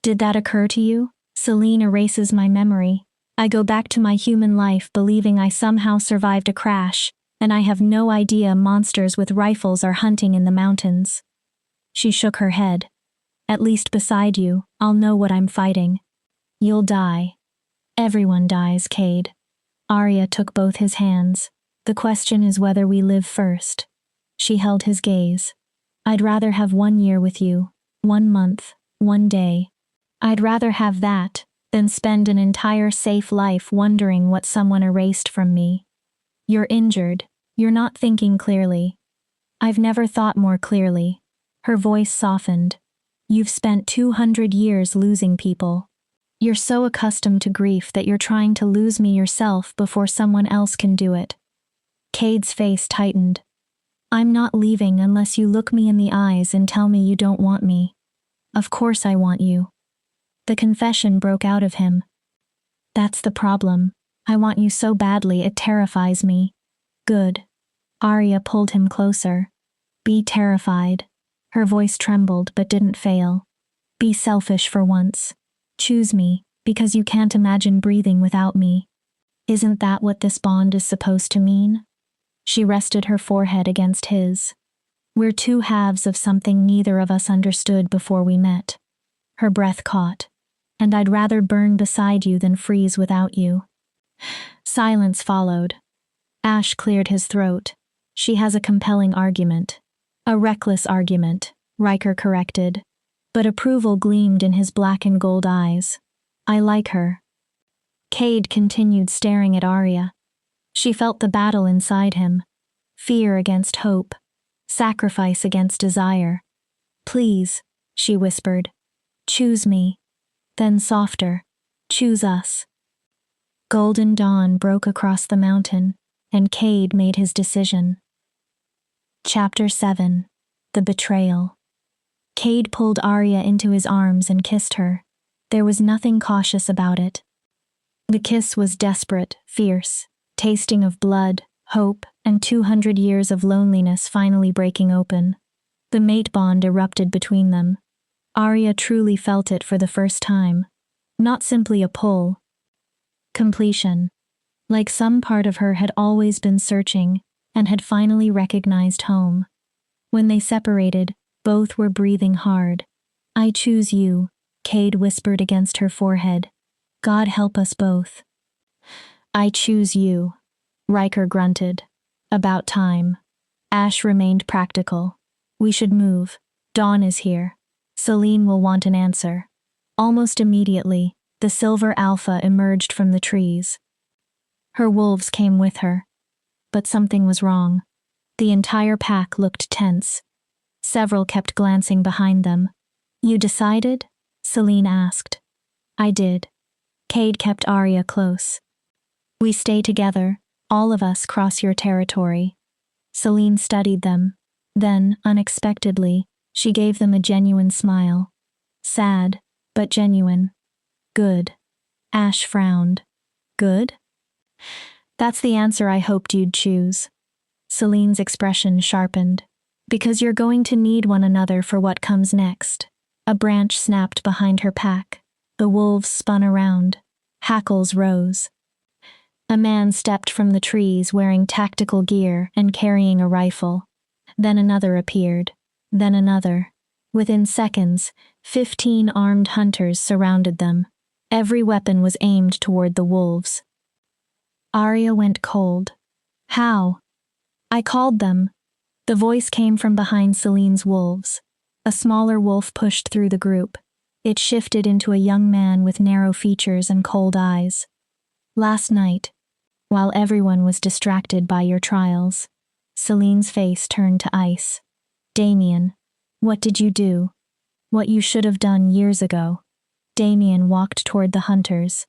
Did that occur to you? Selene erases my memory. I go back to my human life believing I somehow survived a crash, and I have no idea monsters with rifles are hunting in the mountains. She shook her head. At least beside you, I'll know what I'm fighting. You'll die. Everyone dies, Cade. Arya took both his hands. The question is whether we live first. She held his gaze. I'd rather have 1 year with you, 1 month, 1 day. I'd rather have that than spend an entire safe life wondering what someone erased from me. You're injured. You're not thinking clearly. I've never thought more clearly. Her voice softened. You've spent 200 years losing people. You're so accustomed to grief that you're trying to lose me yourself before someone else can do it. Cade's face tightened. I'm not leaving unless you look me in the eyes and tell me you don't want me. Of course I want you. The confession broke out of him. That's the problem. I want you so badly it terrifies me. Good. Arya pulled him closer. Be terrified. Her voice trembled but didn't fail. Be selfish for once. Choose me, because you can't imagine breathing without me. Isn't that what this bond is supposed to mean? She rested her forehead against his. We're two halves of something neither of us understood before we met. Her breath caught. And I'd rather burn beside you than freeze without you. Silence followed. Ash cleared his throat. She has a compelling argument. A reckless argument, Riker corrected. But approval gleamed in his black and gold eyes. I like her. Cade continued staring at Arya. She felt the battle inside him. Fear against hope. Sacrifice against desire. Please, she whispered. Choose me. Then softer. Choose us. Golden dawn broke across the mountain, and Cade made his decision. Chapter 7. The Betrayal. Cade pulled Arya into his arms and kissed her. There was nothing cautious about it. The kiss was desperate, fierce, tasting of blood, hope, and 200 years of loneliness finally breaking open. The mate bond erupted between them. Arya truly felt it for the first time. Not simply a pull. Completion. Like some part of her had always been searching and had finally recognized home. When they separated, both were breathing hard. I choose you, Cade whispered against her forehead. God help us both. I choose you, Riker grunted. About time. Ash remained practical. We should move. Dawn is here. Selene will want an answer. Almost immediately, the silver alpha emerged from the trees. Her wolves came with her. But something was wrong. The entire pack looked tense. Several kept glancing behind them. You decided? Selene asked. I did. Cade kept Arya close. We stay together. All of us cross your territory. Selene studied them. Then, unexpectedly, she gave them a genuine smile. Sad, but genuine. Good. Ash frowned. Good? That's the answer I hoped you'd choose. Celine's expression sharpened. Because you're going to need one another for what comes next. A branch snapped behind her pack. The wolves spun around. Hackles rose. A man stepped from the trees wearing tactical gear and carrying a rifle. Then another appeared. Then another. Within seconds, 15 armed hunters surrounded them. Every weapon was aimed toward the wolves. Arya went cold. How? I called them. The voice came from behind Celine's wolves. A smaller wolf pushed through the group. It shifted into a young man with narrow features and cold eyes. Last night, while everyone was distracted by your trials, Celine's face turned to ice. Damien, what did you do? What you should have done years ago. Damien walked toward the hunters.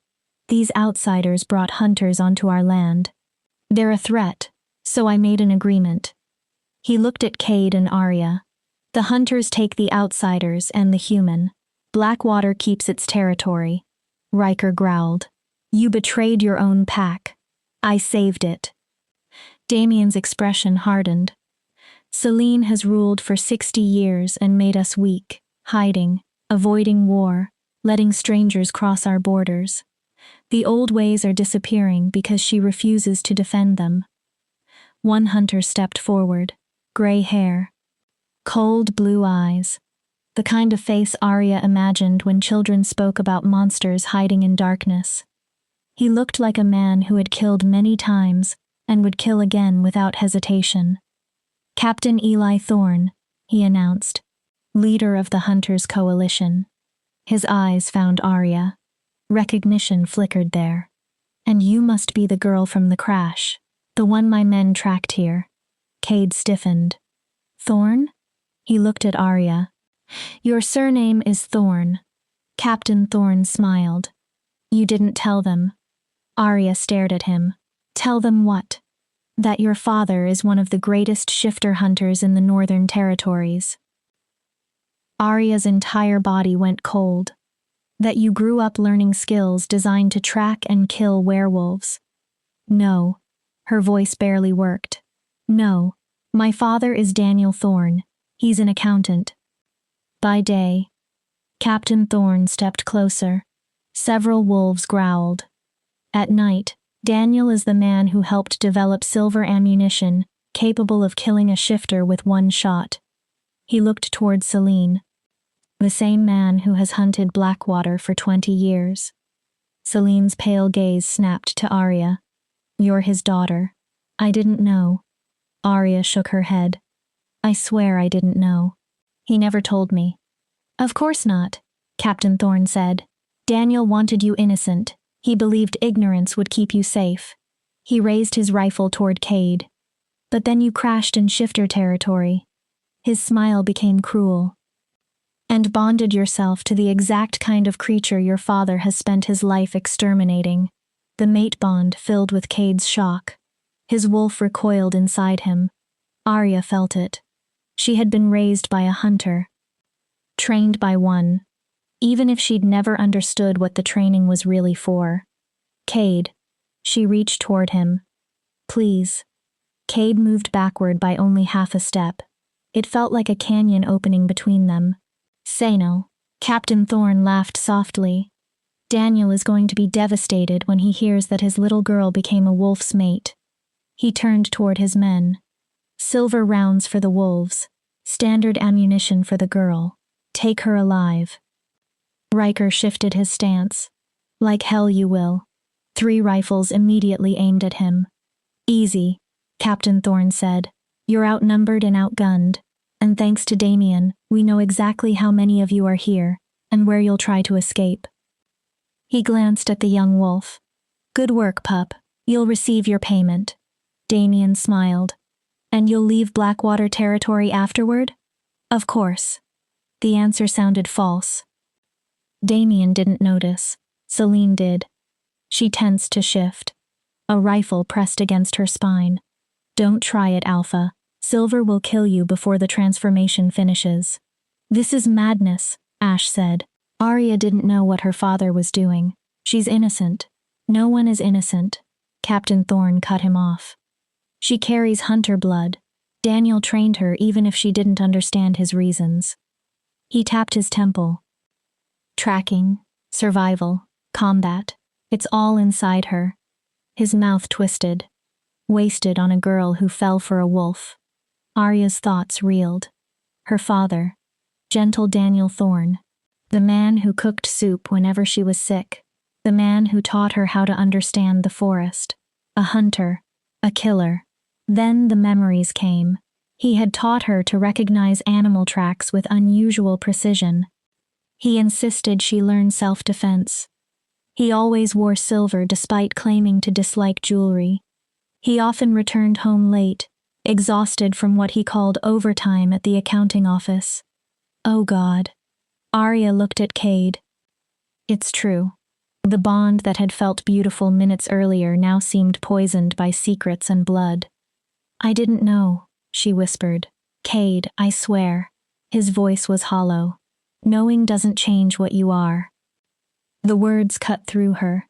These outsiders brought hunters onto our land. They're a threat, so I made an agreement. He looked at Cade and Arya. The hunters take the outsiders and the human. Blackwater keeps its territory. Riker growled. You betrayed your own pack. I saved it. Damien's expression hardened. Celine has ruled for 60 years and made us weak, hiding, avoiding war, letting strangers cross our borders. The old ways are disappearing because she refuses to defend them. One hunter stepped forward, gray hair, cold blue eyes, the kind of face Arya imagined when children spoke about monsters hiding in darkness. He looked like a man who had killed many times and would kill again without hesitation. Captain Eli Thorne, he announced, leader of the Hunters' Coalition. His eyes found Arya. Recognition flickered there. And you must be the girl from the crash, the one my men tracked here. Cade stiffened. Thorne? He looked at Arya. Your surname is Thorne. Captain Thorne smiled. You didn't tell them. Arya stared at him. Tell them what? That your father is one of the greatest shifter hunters in the Northern Territories. Arya's entire body went cold. That you grew up learning skills designed to track and kill werewolves. No. Her voice barely worked. No. My father is Daniel Thorne. He's an accountant. By day. Captain Thorne stepped closer. Several wolves growled. At night, Daniel is the man who helped develop silver ammunition capable of killing a shifter with one shot. He looked toward Celine. The same man who has hunted Blackwater for 20 years. Celine's pale gaze snapped to Arya. You're his daughter. I didn't know. Arya shook her head. I swear I didn't know. He never told me. Of course not, Captain Thorne said. Daniel wanted you innocent. He believed ignorance would keep you safe. He raised his rifle toward Cade. But then you crashed in shifter territory. His smile became cruel. And bonded yourself to the exact kind of creature your father has spent his life exterminating. The mate bond filled with Cade's shock. His wolf recoiled inside him. Arya felt it. She had been raised by a hunter. Trained by one. Even if she'd never understood what the training was really for. Cade. She reached toward him. Please. Cade moved backward by only half a step. It felt like a canyon opening between them. Say no. Captain Thorne laughed softly. Daniel is going to be devastated when he hears that his little girl became a wolf's mate. He turned toward his men. Silver rounds for the wolves. Standard ammunition for the girl. Take her alive. Riker shifted his stance. Like hell you will. 3 rifles immediately aimed at him. Easy, Captain Thorne said. You're outnumbered and outgunned. And thanks to Damien, we know exactly how many of you are here, and where you'll try to escape. He glanced at the young wolf. Good work, pup. You'll receive your payment. Damien smiled. And you'll leave Blackwater territory afterward? Of course. The answer sounded false. Damien didn't notice. Celine did. She tensed to shift. A rifle pressed against her spine. Don't try it, Alpha, Silver will kill you before the transformation finishes. This is madness, Ash said. Arya didn't know what her father was doing. She's innocent. No one is innocent. Captain Thorne cut him off. She carries hunter blood. Daniel trained her even if she didn't understand his reasons. He tapped his temple. Tracking, survival, combat. It's all inside her. His mouth twisted. Wasted on a girl who fell for a wolf. Arya's thoughts reeled. Her father. Gentle Daniel Thorne. The man who cooked soup whenever she was sick. The man who taught her how to understand the forest. A hunter. A killer. Then the memories came. He had taught her to recognize animal tracks with unusual precision. He insisted she learn self-defense. He always wore silver despite claiming to dislike jewelry. He often returned home late, exhausted from what he called overtime at the accounting office. Oh God. Arya looked at Cade. It's true. The bond that had felt beautiful minutes earlier now seemed poisoned by secrets and blood. I didn't know, she whispered. Cade, I swear. His voice was hollow. Knowing doesn't change what you are. The words cut through her.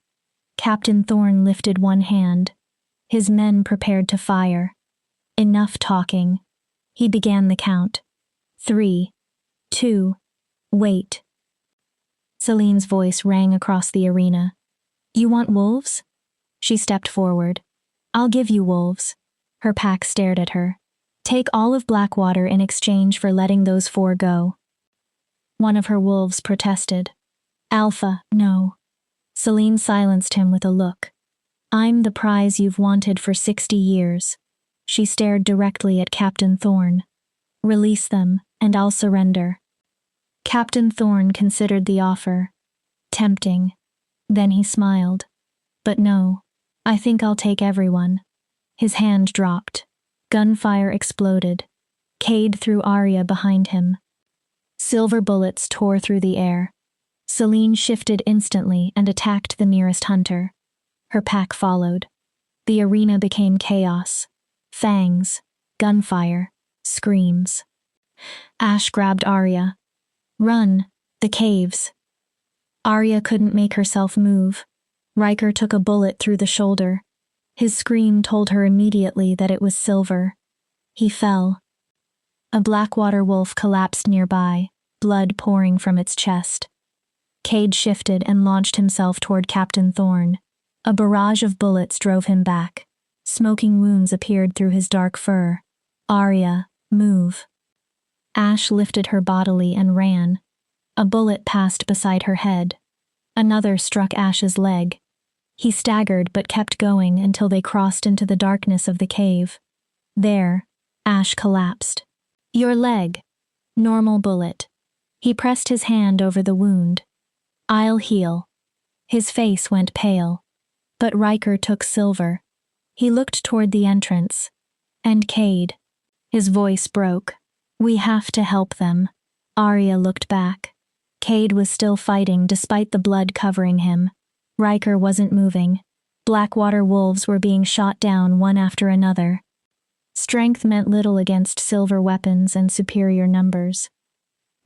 Captain Thorne lifted one hand. His men prepared to fire. Enough talking. He began the count. 3, 2, wait. Celine's voice rang across the arena. You want wolves? She stepped forward. I'll give you wolves. Her pack stared at her. Take all of Blackwater in exchange for letting those 4 go. One of her wolves protested. Alpha, no. Celine silenced him with a look. I'm the prize you've wanted for 60 years. She stared directly at Captain Thorne. Release them, and I'll surrender. Captain Thorne considered the offer. Tempting. Then he smiled. But no, I think I'll take everyone. His hand dropped. Gunfire exploded. Cade threw Arya behind him. Silver bullets tore through the air. Celine shifted instantly and attacked the nearest hunter. Her pack followed. The arena became chaos. Fangs, gunfire, screams. Ash grabbed Arya. Run, the caves. Arya couldn't make herself move. Riker took a bullet through the shoulder. His scream told her immediately that it was Silver. He fell. A Blackwater wolf collapsed nearby, blood pouring from its chest. Cade shifted and launched himself toward Captain Thorne. A barrage of bullets drove him back. Smoking wounds appeared through his dark fur. Arya, move. Ash lifted her bodily and ran. A bullet passed beside her head. Another struck Ash's leg. He staggered but kept going until they crossed into the darkness of the cave. There, Ash collapsed. Your leg. Normal bullet. He pressed his hand over the wound. I'll heal. His face went pale. But Riker took Silver. He looked toward the entrance. And Cade. His voice broke. We have to help them. Arya looked back. Cade was still fighting despite the blood covering him. Riker wasn't moving. Blackwater wolves were being shot down one after another. Strength meant little against silver weapons and superior numbers.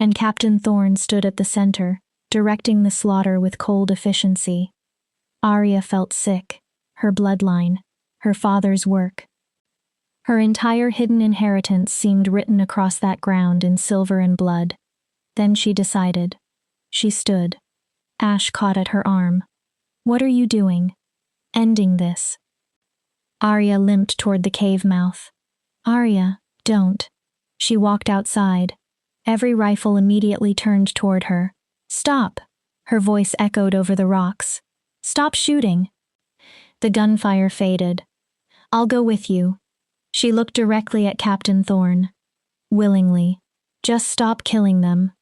And Captain Thorne stood at the center, directing the slaughter with cold efficiency. Arya felt sick. Her bloodline. Her father's work. Her entire hidden inheritance seemed written across that ground in silver and blood. Then she decided. She stood. Ash caught at her arm. What are you doing? Ending this. Arya limped toward the cave mouth. Arya, don't. She walked outside. Every rifle immediately turned toward her. Stop! Her voice echoed over the rocks. Stop shooting! The gunfire faded. I'll go with you. She looked directly at Captain Thorne. Willingly. Just stop killing them.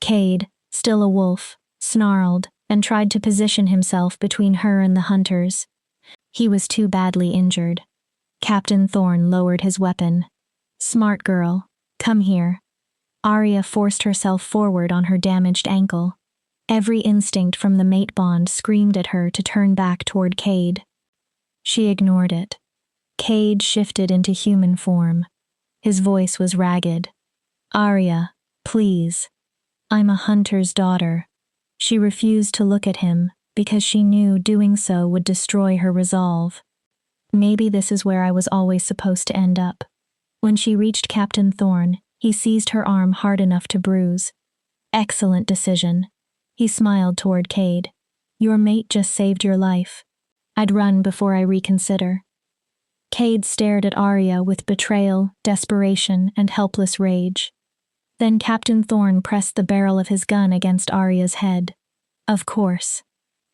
Cade, still a wolf, snarled and tried to position himself between her and the hunters. He was too badly injured. Captain Thorne lowered his weapon. Smart girl, come here. Arya forced herself forward on her damaged ankle. Every instinct from the mate bond screamed at her to turn back toward Cade. She ignored it. Cade shifted into human form. His voice was ragged. Arya, please. I'm a hunter's daughter. She refused to look at him because she knew doing so would destroy her resolve. Maybe this is where I was always supposed to end up. When she reached Captain Thorne, he seized her arm hard enough to bruise. Excellent decision. He smiled toward Cade. Your mate just saved your life. I'd run before I reconsider. Cade stared at Arya with betrayal, desperation, and helpless rage. Then Captain Thorne pressed the barrel of his gun against Arya's head. Of course.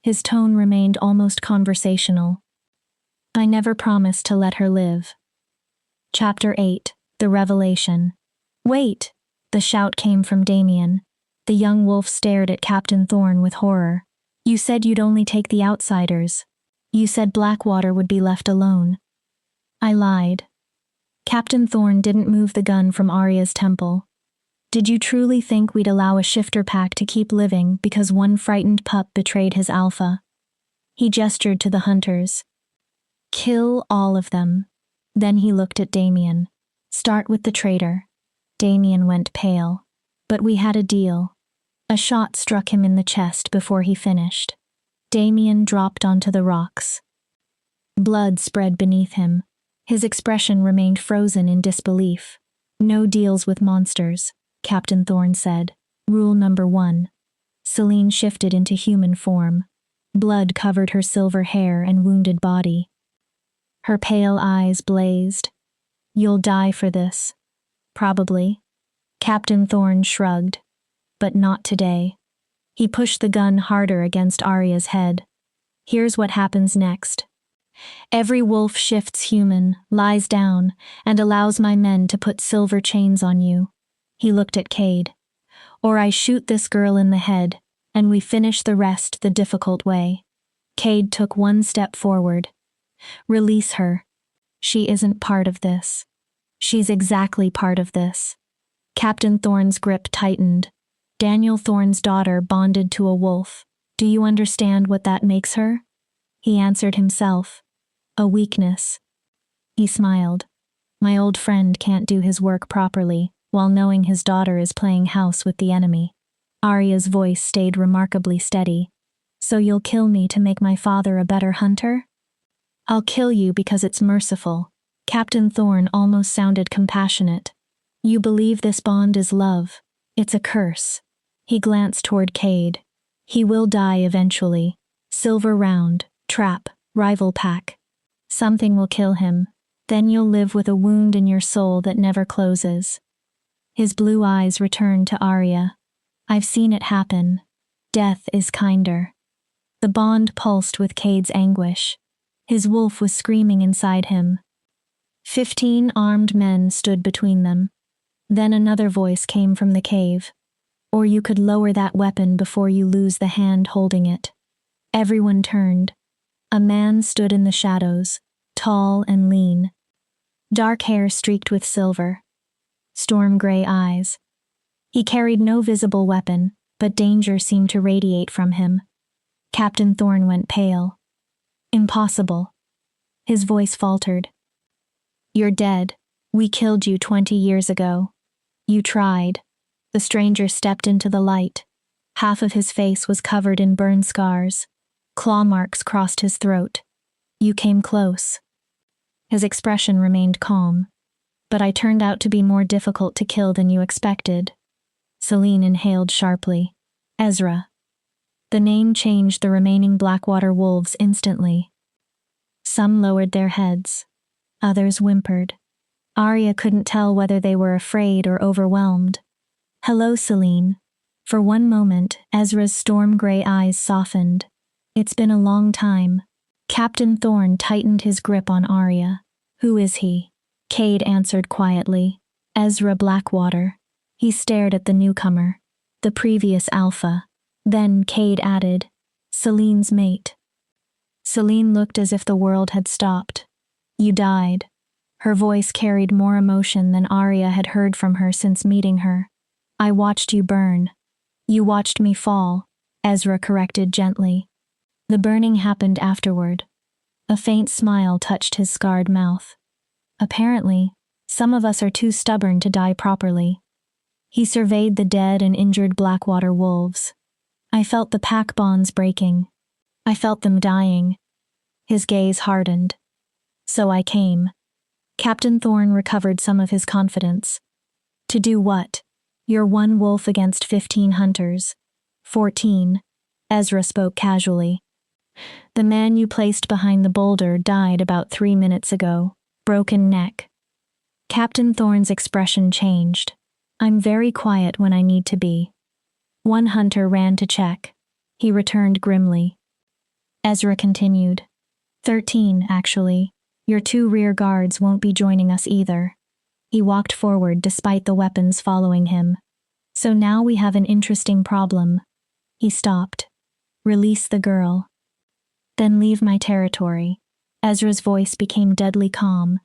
His tone remained almost conversational. I never promised to let her live. Chapter 8. The Revelation. Wait! The shout came from Damien. The young wolf stared at Captain Thorne with horror. You said you'd only take the outsiders. You said Blackwater would be left alone. I lied. Captain Thorne didn't move the gun from Arya's temple. Did you truly think we'd allow a shifter pack to keep living because one frightened pup betrayed his alpha? He gestured to the hunters. Kill all of them. Then he looked at Damien. Start with the traitor. Damien went pale. But we had a deal. A shot struck him in the chest before he finished. Damien dropped onto the rocks. Blood spread beneath him. His expression remained frozen in disbelief. No deals with monsters, Captain Thorne said. Rule number 1. Selene shifted into human form. Blood covered her silver hair and wounded body. Her pale eyes blazed. You'll die for this. Probably. Captain Thorne shrugged. But not today. He pushed the gun harder against Arya's head. Here's what happens next. Every wolf shifts human, lies down, and allows my men to put silver chains on you. He looked at Cade. Or I shoot this girl in the head, and we finish the rest the difficult way. Cade took one step forward. Release her. She isn't part of this. She's exactly part of this. Captain Thorne's grip tightened. Daniel Thorne's daughter bonded to a wolf. Do you understand what that makes her? He answered himself. A weakness. He smiled. My old friend can't do his work properly while knowing his daughter is playing house with the enemy. Arya's voice stayed remarkably steady. So you'll kill me to make my father a better hunter? I'll kill you because it's merciful. Captain Thorne almost sounded compassionate. You believe this bond is love. It's a curse. He glanced toward Cade. He will die eventually. Silver round, trap, rival pack. Something will kill him. Then you'll live with a wound in your soul that never closes. His blue eyes returned to Arya. I've seen it happen. Death is kinder. The bond pulsed with Cade's anguish. His wolf was screaming inside him. 15 armed men stood between them. Then another voice came from the cave. Or you could lower that weapon before you lose the hand holding it. Everyone turned. A man stood in the shadows, tall and lean. Dark hair streaked with silver. Storm gray eyes. He carried no visible weapon, but danger seemed to radiate from him. Captain Thorne went pale. Impossible. His voice faltered. You're dead. We killed you 20 years ago. You tried. The stranger stepped into the light. Half of his face was covered in burn scars. Claw marks crossed his throat. You came close. His expression remained calm. But I turned out to be more difficult to kill than you expected. Selene inhaled sharply. Ezra. The name changed the remaining Blackwater wolves instantly. Some lowered their heads. Others whimpered. Arya couldn't tell whether they were afraid or overwhelmed. Hello, Selene. For one moment, Ezra's storm-gray eyes softened. It's been a long time. Captain Thorne tightened his grip on Arya. Who is he? Cade answered quietly. Ezra Blackwater. He stared at the newcomer. The previous alpha. Then Cade added, Selene's mate. Selene looked as if the world had stopped. You died. Her voice carried more emotion than Arya had heard from her since meeting her. I watched you burn. You watched me fall, Ezra corrected gently. The burning happened afterward. A faint smile touched his scarred mouth. Apparently, Some of us are too stubborn to die properly. He surveyed the dead and injured Blackwater wolves. I felt the pack bonds breaking. I felt them dying. His gaze hardened. So I came. Captain Thorne recovered some of his confidence. To do what? You're one wolf against 15 hunters. 14. Ezra spoke casually. The man you placed behind the boulder died about 3 minutes ago. Broken neck. Captain Thorne's expression changed. I'm very quiet when I need to be. One hunter ran to check. He returned grimly. Ezra continued. 13, actually. Your 2 rear guards won't be joining us either. He walked forward despite the weapons following him. So now we have an interesting problem. He stopped. Release the girl. Then leave my territory. Ezra's voice became deadly calm.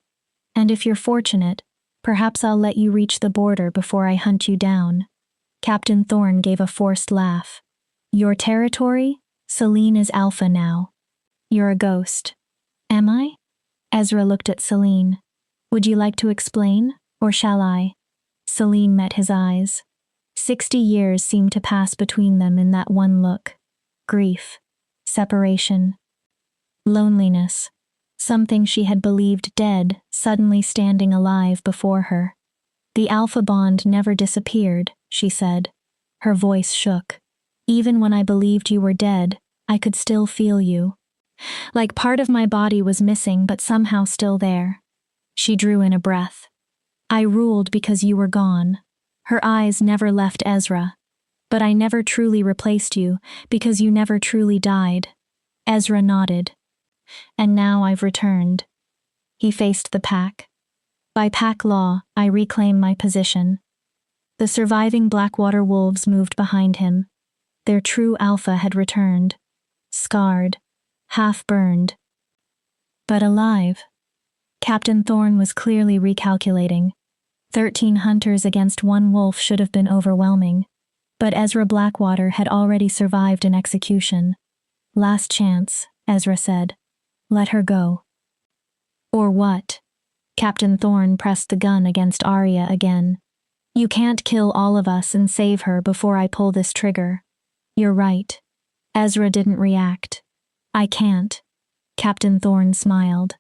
And if you're fortunate, perhaps I'll let you reach the border before I hunt you down. Captain Thorne gave a forced laugh. Your territory? Celine is alpha now. You're a ghost. Am I? Ezra looked at Celine. Would you like to explain, or shall I? Celine met his eyes. 60 years seemed to pass between them in that one look. Grief. Separation. Loneliness. Something she had believed dead, suddenly standing alive before her. The alpha bond never disappeared, she said. Her voice shook. Even when I believed you were dead, I could still feel you. Like part of my body was missing but somehow still there. She drew in a breath. I ruled because you were gone. Her eyes never left Ezra. But I never truly replaced you because you never truly died. Ezra nodded. And now I've returned. He faced the pack. By pack law, I reclaim my position. The surviving Blackwater wolves moved behind him. Their true alpha had returned. Scarred. Half-burned. But alive. Captain Thorne was clearly recalculating. 13 hunters against 1 wolf should have been overwhelming. But Ezra Blackwater had already survived an execution. Last chance, Ezra said. Let her go. Or what? Captain Thorne pressed the gun against Arya again. You can't kill all of us and save her before I pull this trigger. You're right. Ezra didn't react. I can't. Captain Thorne smiled.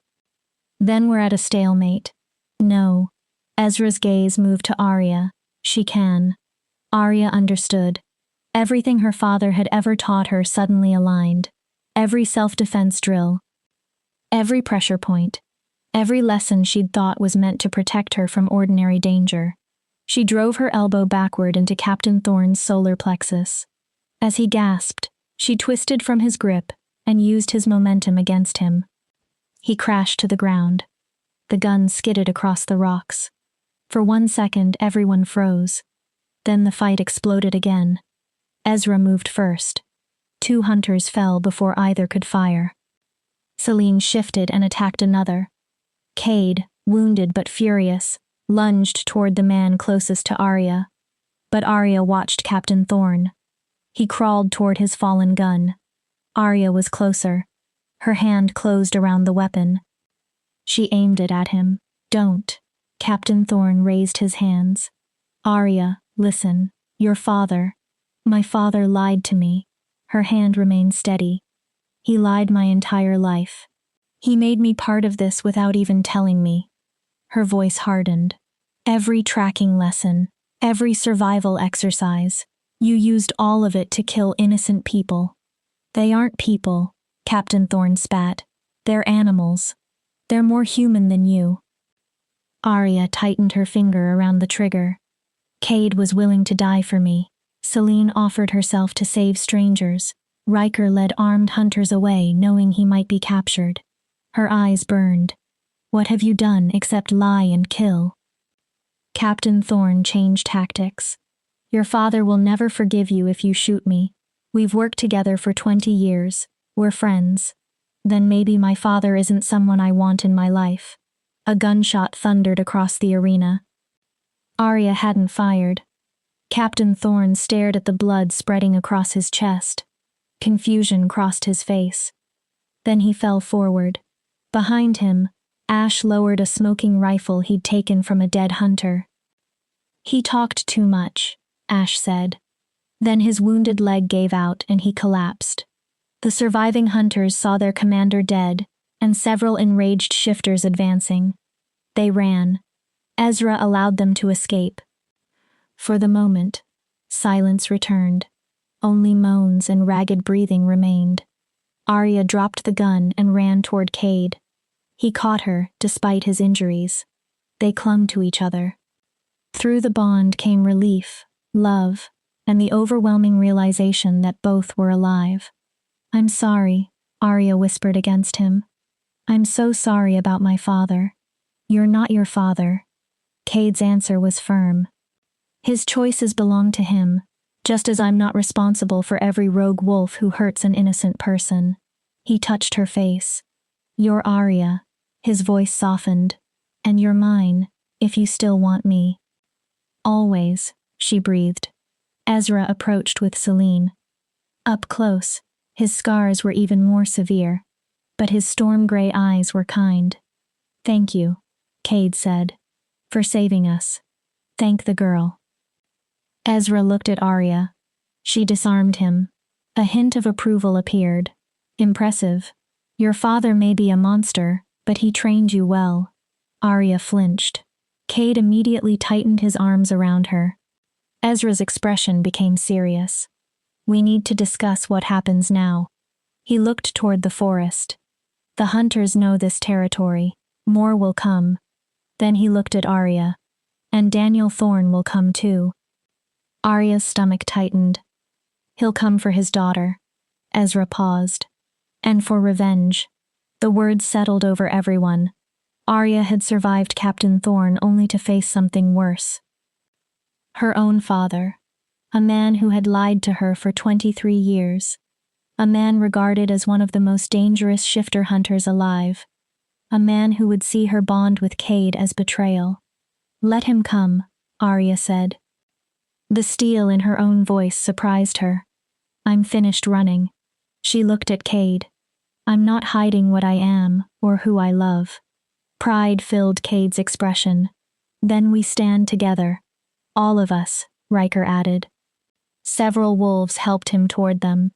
Then we're at a stalemate. No. Ezra's gaze moved to Arya. She can. Arya understood. Everything her father had ever taught her suddenly aligned. Every self-defense drill. Every pressure point. Every lesson she'd thought was meant to protect her from ordinary danger. She drove her elbow backward into Captain Thorne's solar plexus. As he gasped, she twisted from his grip and used his momentum against him. He crashed to the ground. The gun skidded across the rocks. For 1 second, everyone froze. Then the fight exploded again. Ezra moved first. 2 hunters fell before either could fire. Celine shifted and attacked another. Cade, wounded but furious, lunged toward the man closest to Arya. But Arya watched Captain Thorne. He crawled toward his fallen gun. Arya was closer. Her hand closed around the weapon. She aimed it at him. Don't. Captain Thorne raised his hands. Arya, listen. Your father. My father lied to me. Her hand remained steady. He lied my entire life. He made me part of this without even telling me. Her voice hardened. Every tracking lesson, every survival exercise, you used all of it to kill innocent people. They aren't people, Captain Thorne spat. They're animals. They're more human than you. Arya tightened her finger around the trigger. Cade was willing to die for me. Celine offered herself to save strangers. Riker led armed hunters away, knowing he might be captured. Her eyes burned. What have you done except lie and kill? Captain Thorne changed tactics. Your father will never forgive you if you shoot me. We've worked together for 20 years. We're friends. Then maybe my father isn't someone I want in my life. A gunshot thundered across the arena. Arya hadn't fired. Captain Thorne stared at the blood spreading across his chest. Confusion crossed his face. Then he fell forward. Behind him, Ash lowered a smoking rifle he'd taken from a dead hunter. He talked too much, Ash said. Then his wounded leg gave out and he collapsed. The surviving hunters saw their commander dead, and several enraged shifters advancing. They ran. Ezra allowed them to escape. For the moment, silence returned. Only moans and ragged breathing remained. Arya dropped the gun and ran toward Cade. He caught her, despite his injuries. They clung to each other. Through the bond came relief, love, and the overwhelming realization that both were alive. "I'm sorry," Arya whispered against him. "I'm so sorry about my father." "You're not your father." Cade's answer was firm. "His choices belong to him, just as I'm not responsible for every rogue wolf who hurts an innocent person." He touched her face. "You're Arya." His voice softened. "And you're mine, if you still want me." "Always," she breathed. Ezra approached with Celine. Up close, his scars were even more severe, but his storm-gray eyes were kind. "Thank you," Cade said, "for saving us. Thank the girl." Ezra looked at Arya. She disarmed him. A hint of approval appeared. "Impressive. Your father may be a monster, but he trained you well." Arya flinched. Cade immediately tightened his arms around her. Ezra's expression became serious. "We need to discuss what happens now." He looked toward the forest. "The hunters know this territory. More will come." Then he looked at Arya. "And Daniel Thorne will come too." Arya's stomach tightened. "He'll come for his daughter." Ezra paused. "And for revenge." The words settled over everyone. Arya had survived Captain Thorne only to face something worse. Her own father. A man who had lied to her for 23 years. A man regarded as one of the most dangerous shifter hunters alive. A man who would see her bond with Cade as betrayal. "Let him come," Arya said. The steel in her own voice surprised her. "I'm finished running." She looked at Cade. "I'm not hiding what I am or who I love." Pride filled Cade's expression. "Then we stand together. All of us," Riker added. Several wolves helped him toward them.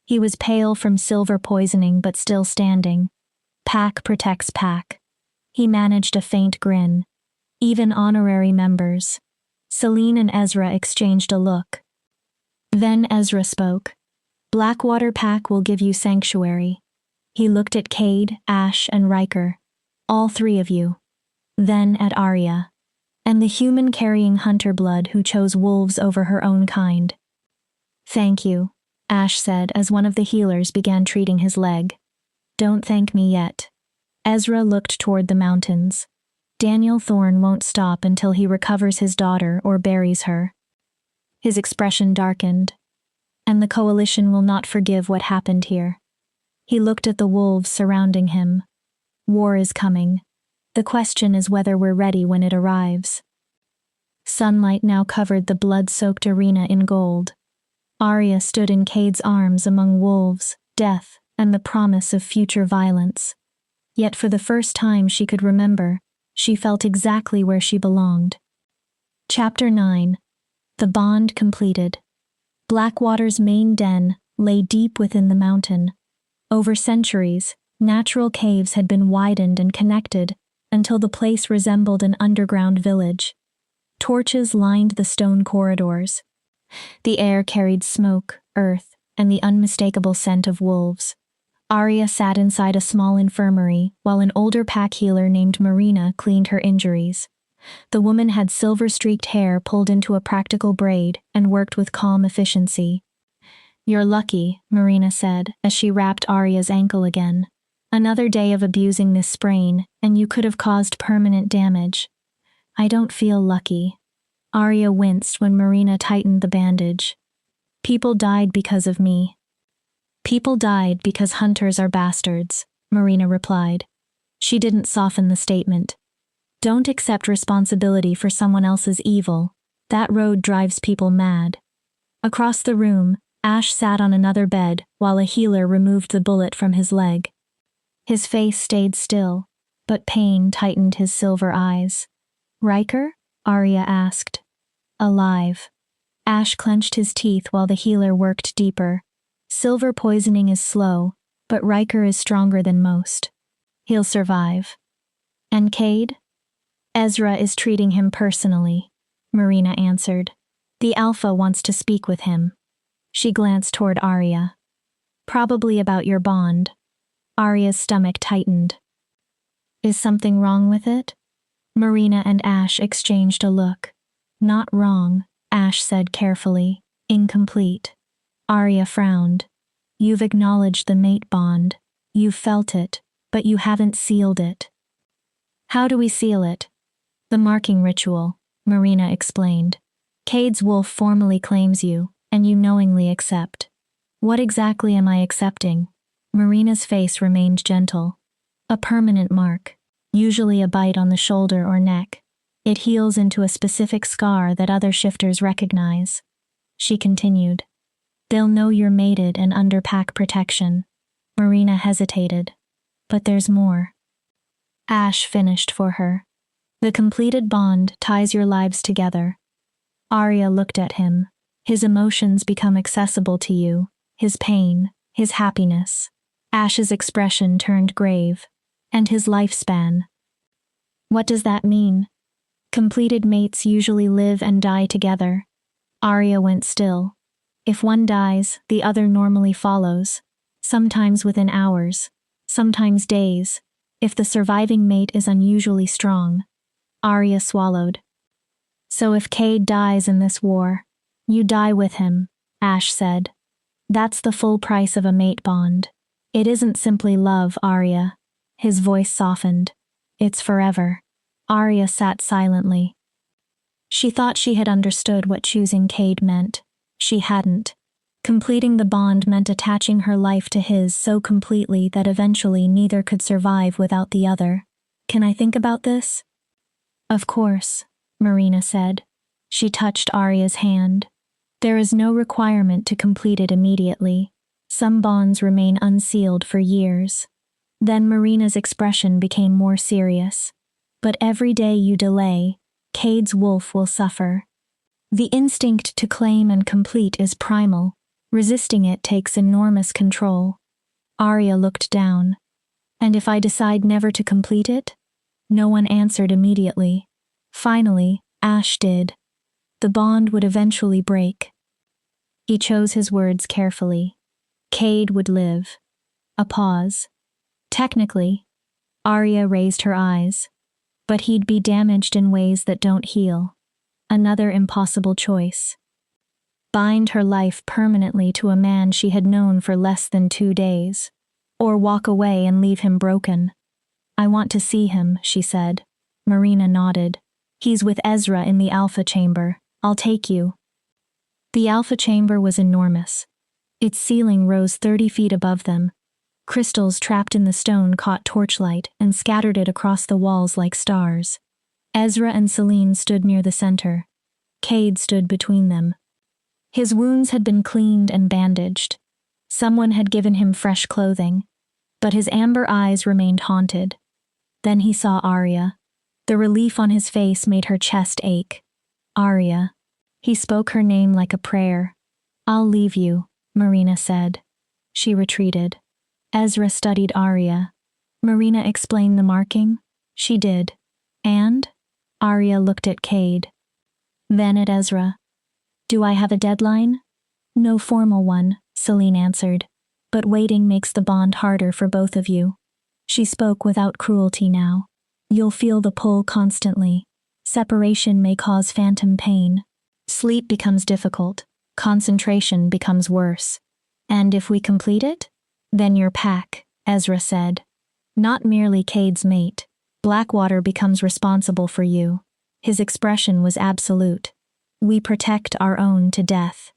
He was pale from silver poisoning but still standing. Pack protects pack. He managed a faint grin. Even honorary members. Celine and Ezra exchanged a look. Then Ezra spoke. "Blackwater Pack will give you sanctuary." He looked at Cade, Ash, and Riker. "All three of you." Then at Arya. "And the human carrying hunter blood who chose wolves over her own kind." "Thank you," Ash said as one of the healers began treating his leg. "Don't thank me yet." Ezra looked toward the mountains. "Daniel Thorne won't stop until he recovers his daughter or buries her." His expression darkened. "And the coalition will not forgive what happened here." He looked at the wolves surrounding him. "War is coming. The question is whether we're ready when it arrives." Sunlight now covered the blood-soaked arena in gold. Arya stood in Cade's arms among wolves, death, and the promise of future violence. Yet for the first time she could remember, she felt exactly where she belonged. Chapter 9. The Bond Completed. Blackwater's main den lay deep within the mountain. Over centuries, natural caves had been widened and connected until the place resembled an underground village. Torches lined the stone corridors. The air carried smoke, earth, and the unmistakable scent of wolves. Arya sat inside a small infirmary while an older pack healer named Marina cleaned her injuries. The woman had silver-streaked hair pulled into a practical braid and worked with calm efficiency. "You're lucky," Marina said as she wrapped Arya's ankle again. "Another day of abusing this sprain, and you could have caused permanent damage." "I don't feel lucky." Arya winced when Marina tightened the bandage. "People died because of me." "People died because hunters are bastards," Marina replied. She didn't soften the statement. "Don't accept responsibility for someone else's evil. That road drives people mad." Across the room, Ash sat on another bed while a healer removed the bullet from his leg. His face stayed still. but pain tightened his silver eyes. Riker? Arya asked. Alive. Ash clenched his teeth while the healer worked deeper. Silver poisoning is slow, but Riker is stronger than most. He'll survive. And Cade? Ezra is treating him personally, Marina answered. The Alpha wants to speak with him. She glanced toward Arya. Probably about your bond. Arya's stomach tightened. Is something wrong with it? Marina and Ash exchanged a look. Not wrong, Ash said carefully. Incomplete. Arya frowned. You've acknowledged the mate bond. You've felt it, but you haven't sealed it. How do we seal it? The marking ritual, Marina explained. Cade's wolf formally claims you, and you knowingly accept. What exactly am I accepting? Marina's face remained gentle. A permanent mark, usually a bite on the shoulder or neck. It heals into a specific scar that other shifters recognize. She continued. They'll know you're mated and under pack protection. Marina hesitated. But there's more. Ash finished for her. The completed bond ties your lives together. Arya looked at him. His emotions become accessible to you. His pain, his happiness. Ash's expression turned grave. And his lifespan. What does that mean? Completed mates usually live and die together. Arya went still. If one dies, the other normally follows. Sometimes within hours. Sometimes days. If the surviving mate is unusually strong. Arya swallowed. So if Cade dies in this war, you die with him, Ash said. That's the full price of a mate bond. It isn't simply love, Arya. His voice softened. It's forever. Arya sat silently. She thought she had understood what choosing Cade meant. She hadn't. Completing the bond meant attaching her life to his so completely that eventually neither could survive without the other. Can I think about this? Of course, Marina said. She touched Arya's hand. There is no requirement to complete it immediately. Some bonds remain unsealed for years. Then Marina's expression became more serious. But every day you delay, Cade's wolf will suffer. The instinct to claim and complete is primal. Resisting it takes enormous control. Arya looked down. And if I decide never to complete it? No one answered immediately. Finally, Ash did. The bond would eventually break. He chose his words carefully. Cade would live. A pause. Technically, Arya raised her eyes. But he'd be damaged in ways that don't heal. Another impossible choice. Bind her life permanently to a man she had known for less than 2 days. Or walk away and leave him broken. I want to see him, she said. Marina nodded. He's with Ezra in the Alpha Chamber. I'll take you. The Alpha Chamber was enormous. Its ceiling rose 30 feet above them. Crystals trapped in the stone caught torchlight and scattered it across the walls like stars. Ezra and Selene stood near the center. Cade stood between them. His wounds had been cleaned and bandaged. Someone had given him fresh clothing. But his amber eyes remained haunted. Then he saw Arya. The relief on his face made her chest ache. Arya. He spoke her name like a prayer. I'll leave you, Marina said. She retreated. Ezra studied Arya. Marina explained the marking. She did. And? Arya looked at Cade. Then at Ezra. Do I have a deadline? No formal one, Selene answered. But waiting makes the bond harder for both of you. She spoke without cruelty now. You'll feel the pull constantly. Separation may cause phantom pain. Sleep becomes difficult. Concentration becomes worse. And if we complete it? Then your pack, Ezra said. Not merely Cade's mate. Blackwater becomes responsible for you. His expression was absolute. We protect our own to death.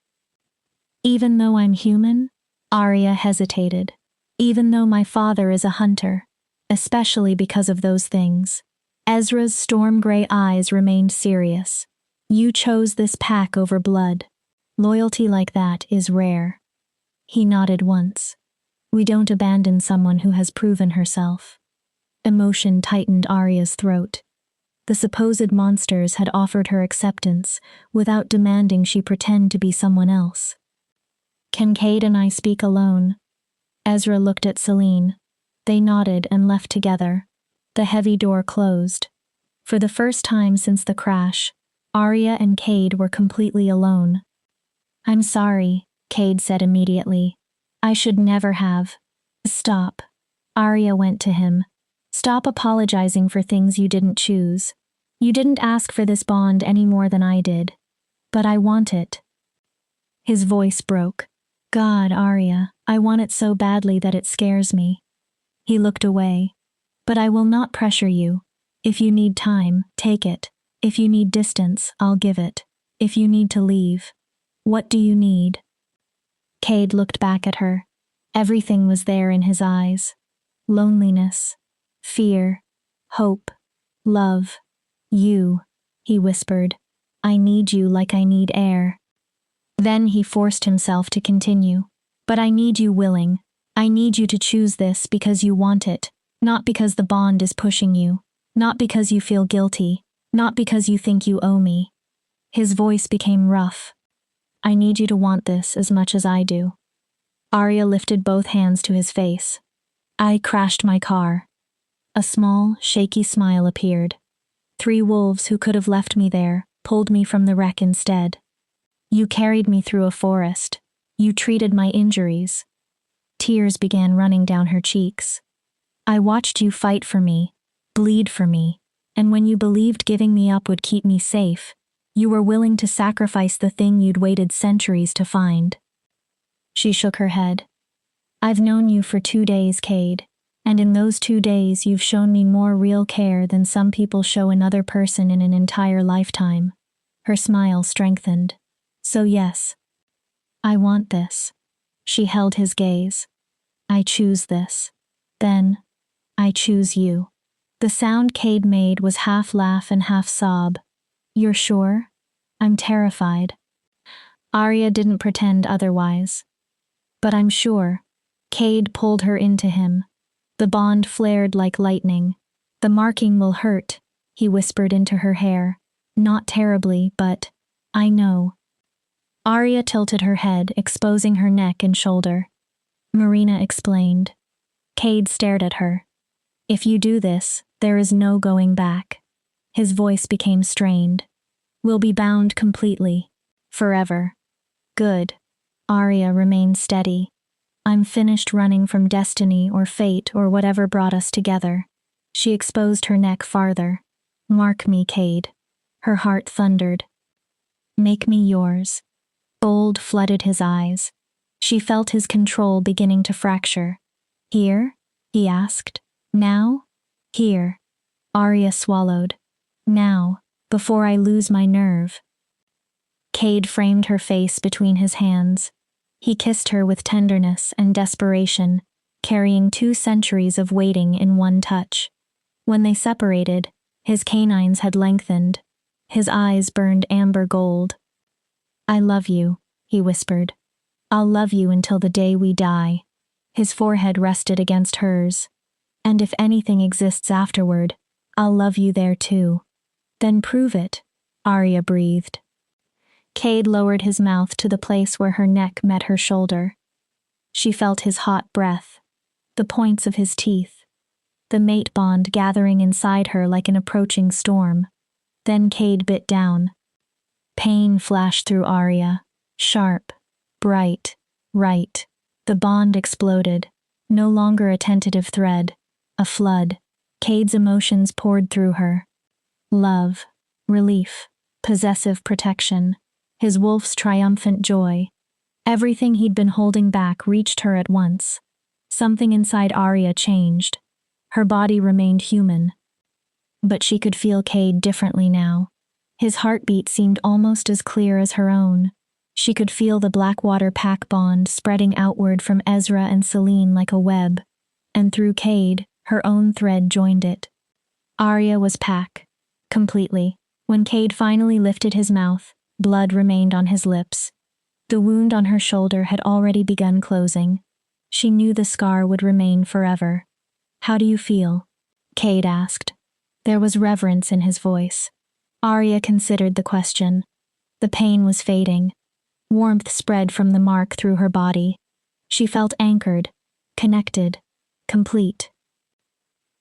Even though I'm human? Arya hesitated. Even though my father is a hunter. Especially because of those things. Ezra's storm-gray eyes remained serious. You chose this pack over blood. Loyalty like that is rare. He nodded once. We don't abandon someone who has proven herself. Emotion tightened Arya's throat. The supposed monsters had offered her acceptance without demanding she pretend to be someone else. "Can Cade and I speak alone?" Ezra looked at Celine. They nodded and left together. The heavy door closed. For the first time since the crash, Arya and Cade were completely alone. "I'm sorry," Cade said immediately. "I should never have." "Stop." Arya went to him. "Stop apologizing for things you didn't choose. You didn't ask for this bond any more than I did. But I want it." His voice broke. "God, Arya, I want it so badly that it scares me." He looked away. "But I will not pressure you. If you need time, take it. If you need distance, I'll give it. If you need to leave. What do you need?" Cade looked back at her. Everything was there in his eyes. Loneliness, fear, hope, love. "You," he whispered. "I need you like I need air." Then he forced himself to continue. "But I need you willing. I need you to choose this because you want it, not because the bond is pushing you, not because you feel guilty, not because you think you owe me." His voice became rough. "I need you to want this as much as I do." Arya lifted both hands to his face. "I crashed my car." A small, shaky smile appeared. 3 wolves who could have left me there pulled me from the wreck instead. You carried me through a forest. You treated my injuries." Tears began running down her cheeks. "I watched you fight for me, bleed for me, and when you believed giving me up would keep me safe, you were willing to sacrifice the thing you'd waited centuries to find." She shook her head. "I've known you for 2 days, Cade, and in those 2 days you've shown me more real care than some people show another person in an entire lifetime." Her smile strengthened. "So yes, I want this." She held his gaze. "I choose this. Then, I choose you." The sound Cade made was half laugh and half sob. "You're sure? I'm terrified." Arya didn't pretend otherwise. "But I'm sure." Cade pulled her into him. The bond flared like lightning. "The marking will hurt," he whispered into her hair. "Not terribly, but I know." Arya tilted her head, exposing her neck and shoulder. Marina explained. Cade stared at her. "If you do this, there is no going back." His voice became strained. "We'll be bound completely. Forever." "Good." Arya remained steady. "I'm finished running from destiny or fate or whatever brought us together." She exposed her neck farther. "Mark me, Cade." Her heart thundered. "Make me yours." Gold flooded his eyes. She felt his control beginning to fracture. "Here?" he asked. "Now?" "Here." Arya swallowed. "Now, before I lose my nerve." Cade framed her face between his hands. He kissed her with tenderness and desperation, carrying 2 centuries of waiting in one touch. When they separated, his canines had lengthened. His eyes burned amber gold. "I love you," he whispered. "I'll love you until the day we die." His forehead rested against hers. "And if anything exists afterward, I'll love you there too." "Then prove it," Arya breathed. Cade lowered his mouth to the place where her neck met her shoulder. She felt his hot breath, the points of his teeth, the mate bond gathering inside her like an approaching storm. Then Cade bit down. Pain flashed through Arya, sharp, bright, right. The bond exploded, no longer a tentative thread, a flood. Cade's emotions poured through her. Love, relief, possessive protection, his wolf's triumphant joy. Everything he'd been holding back reached her at once. Something inside Arya changed. Her body remained human. But she could feel Cade differently now. His heartbeat seemed almost as clear as her own. She could feel the Blackwater pack bond spreading outward from Ezra and Celine like a web, and through Cade, her own thread joined it. Arya was pack, completely. When Cade finally lifted his mouth, blood remained on his lips. The wound on her shoulder had already begun closing. She knew the scar would remain forever. "How do you feel?" Cade asked. There was reverence in his voice. Arya considered the question. The pain was fading. Warmth spread from the mark through her body. She felt anchored, connected, complete.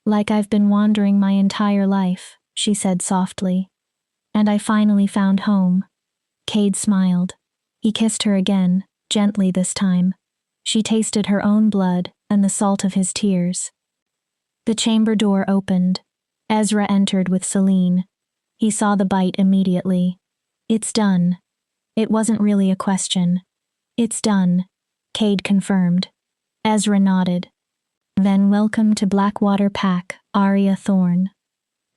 Like I've been wandering my entire life, she said softly. And I finally found home. Cade smiled. He kissed her again, gently this time. She tasted her own blood and the salt of his tears. The chamber door opened. Ezra entered with Celine. He saw the bite immediately. It's done. It wasn't really a question. It's done, Cade confirmed. Ezra nodded. Then welcome to Blackwater Pack, Arya Thorne.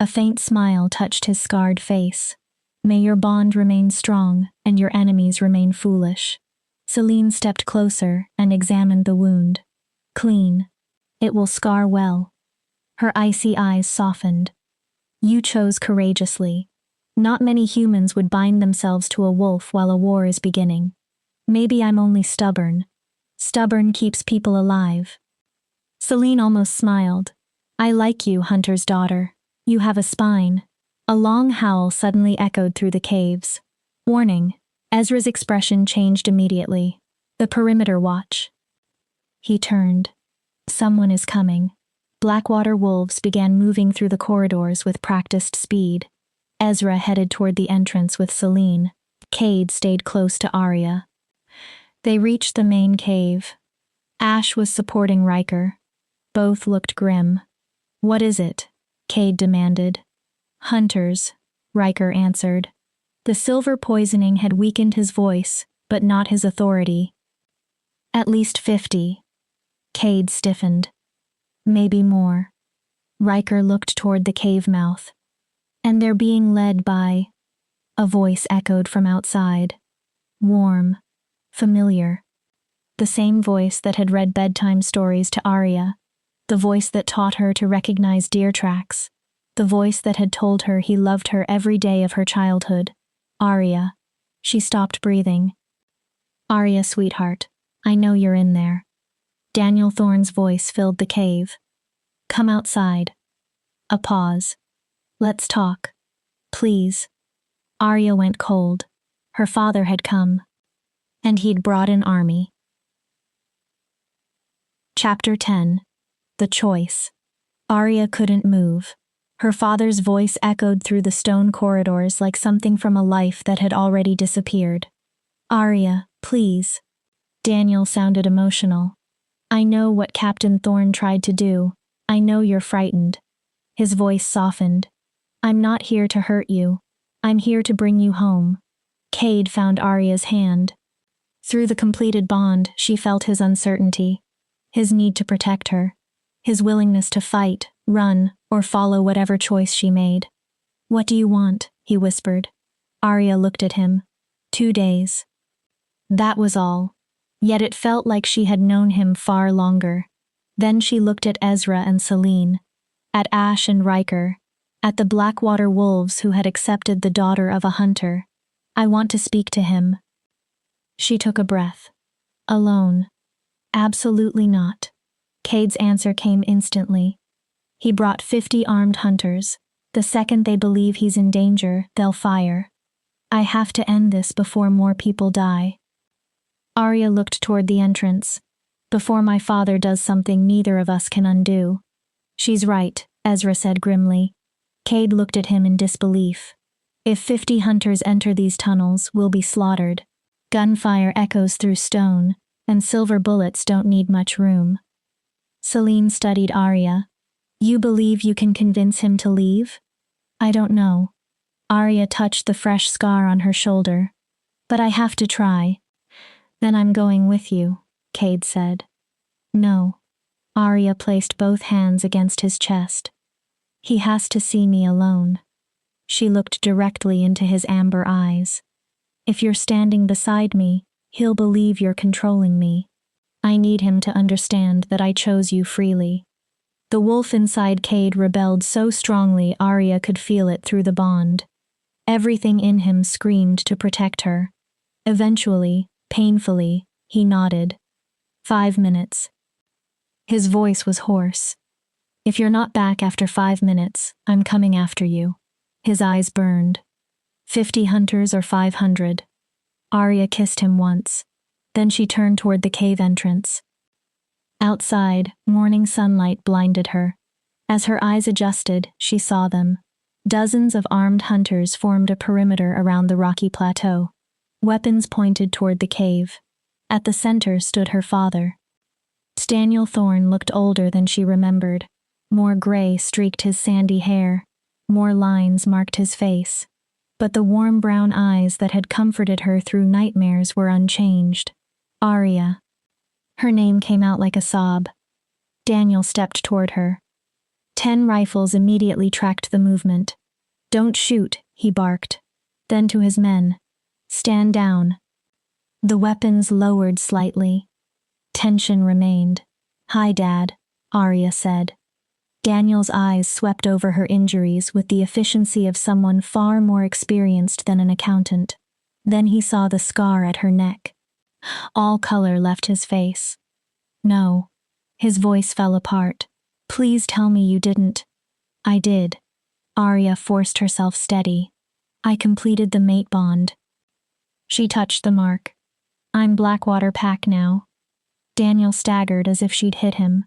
A faint smile touched his scarred face. May your bond remain strong and your enemies remain foolish. Celine stepped closer and examined the wound. Clean. It will scar well. Her icy eyes softened. You chose courageously. Not many humans would bind themselves to a wolf while a war is beginning. Maybe I'm only stubborn. Stubborn keeps people alive. Celine almost smiled. I like you, Hunter's daughter. You have a spine. A long howl suddenly echoed through the caves. Warning. Ezra's expression changed immediately. The perimeter watch. He turned. Someone is coming. Blackwater wolves began moving through the corridors with practiced speed. Ezra headed toward the entrance with Celine. Cade stayed close to Arya. They reached the main cave. Ash was supporting Riker. Both looked grim. What is it? Cade demanded. Hunters, Riker answered. The silver poisoning had weakened his voice, but not his authority. At least 50. Cade stiffened. Maybe more. Riker looked toward the cave mouth. And they're being led by... A voice echoed from outside. Warm. Familiar. The same voice that had read bedtime stories to Arya. The voice that taught her to recognize deer tracks. The voice that had told her he loved her every day of her childhood. Arya. She stopped breathing. Arya, sweetheart, I know you're in there. Daniel Thorne's voice filled the cave. Come outside. A pause. Let's talk. Please. Arya went cold. Her father had come. And he'd brought an army. Chapter 10. The Choice. Arya couldn't move. Her father's voice echoed through the stone corridors like something from a life that had already disappeared. Arya, please. Daniel sounded emotional. I know what Captain Thorne tried to do. I know you're frightened. His voice softened. I'm not here to hurt you. I'm here to bring you home. Cade found Arya's hand. Through the completed bond, she felt his uncertainty, his need to protect her, his willingness to fight, run, or follow whatever choice she made. What do you want? He whispered. Arya looked at him. 2 days. That was all. Yet it felt like she had known him far longer. Then she looked at Ezra and Celine, at Ash and Riker, at the Blackwater wolves who had accepted the daughter of a hunter. I want to speak to him. She took a breath. Alone. Absolutely not. Cade's answer came instantly. He brought 50 armed hunters. The second they believe he's in danger, they'll fire. I have to end this before more people die. Arya looked toward the entrance. Before my father does something neither of us can undo. She's right, Ezra said grimly. Cade looked at him in disbelief. If 50 hunters enter these tunnels, we'll be slaughtered. Gunfire echoes through stone, and silver bullets don't need much room. Celine studied Arya. You believe you can convince him to leave? I don't know. Arya touched the fresh scar on her shoulder. But I have to try. Then I'm going with you, Cade said. No. Arya placed both hands against his chest. He has to see me alone. She looked directly into his amber eyes. If you're standing beside me, he'll believe you're controlling me. I need him to understand that I chose you freely. The wolf inside Cade rebelled so strongly Arya could feel it through the bond. Everything in him screamed to protect her. Eventually, painfully, he nodded. 5 minutes. His voice was hoarse. If you're not back after 5 minutes, I'm coming after you. His eyes burned. 50 hunters or 500? Arya kissed him once. Then she turned toward the cave entrance. Outside, morning sunlight blinded her. As her eyes adjusted, she saw them. Dozens of armed hunters formed a perimeter around the rocky plateau. Weapons pointed toward the cave. At the center stood her father. Daniel Thorne looked older than she remembered. More gray streaked his sandy hair. More lines marked his face. But the warm brown eyes that had comforted her through nightmares were unchanged. Arya. Her name came out like a sob. Daniel stepped toward her. 10 rifles immediately tracked the movement. "Don't shoot," he barked. Then to his men, "Stand down." The weapons lowered slightly. Tension remained. "Hi, Dad," Arya said. Daniel's eyes swept over her injuries with the efficiency of someone far more experienced than an accountant. Then he saw the scar at her neck. All color left his face. "No." His voice fell apart. "Please tell me you didn't." "I did." Arya forced herself steady. "I completed the mate bond." She touched the mark. "I'm Blackwater Pack now." Daniel staggered as if she'd hit him.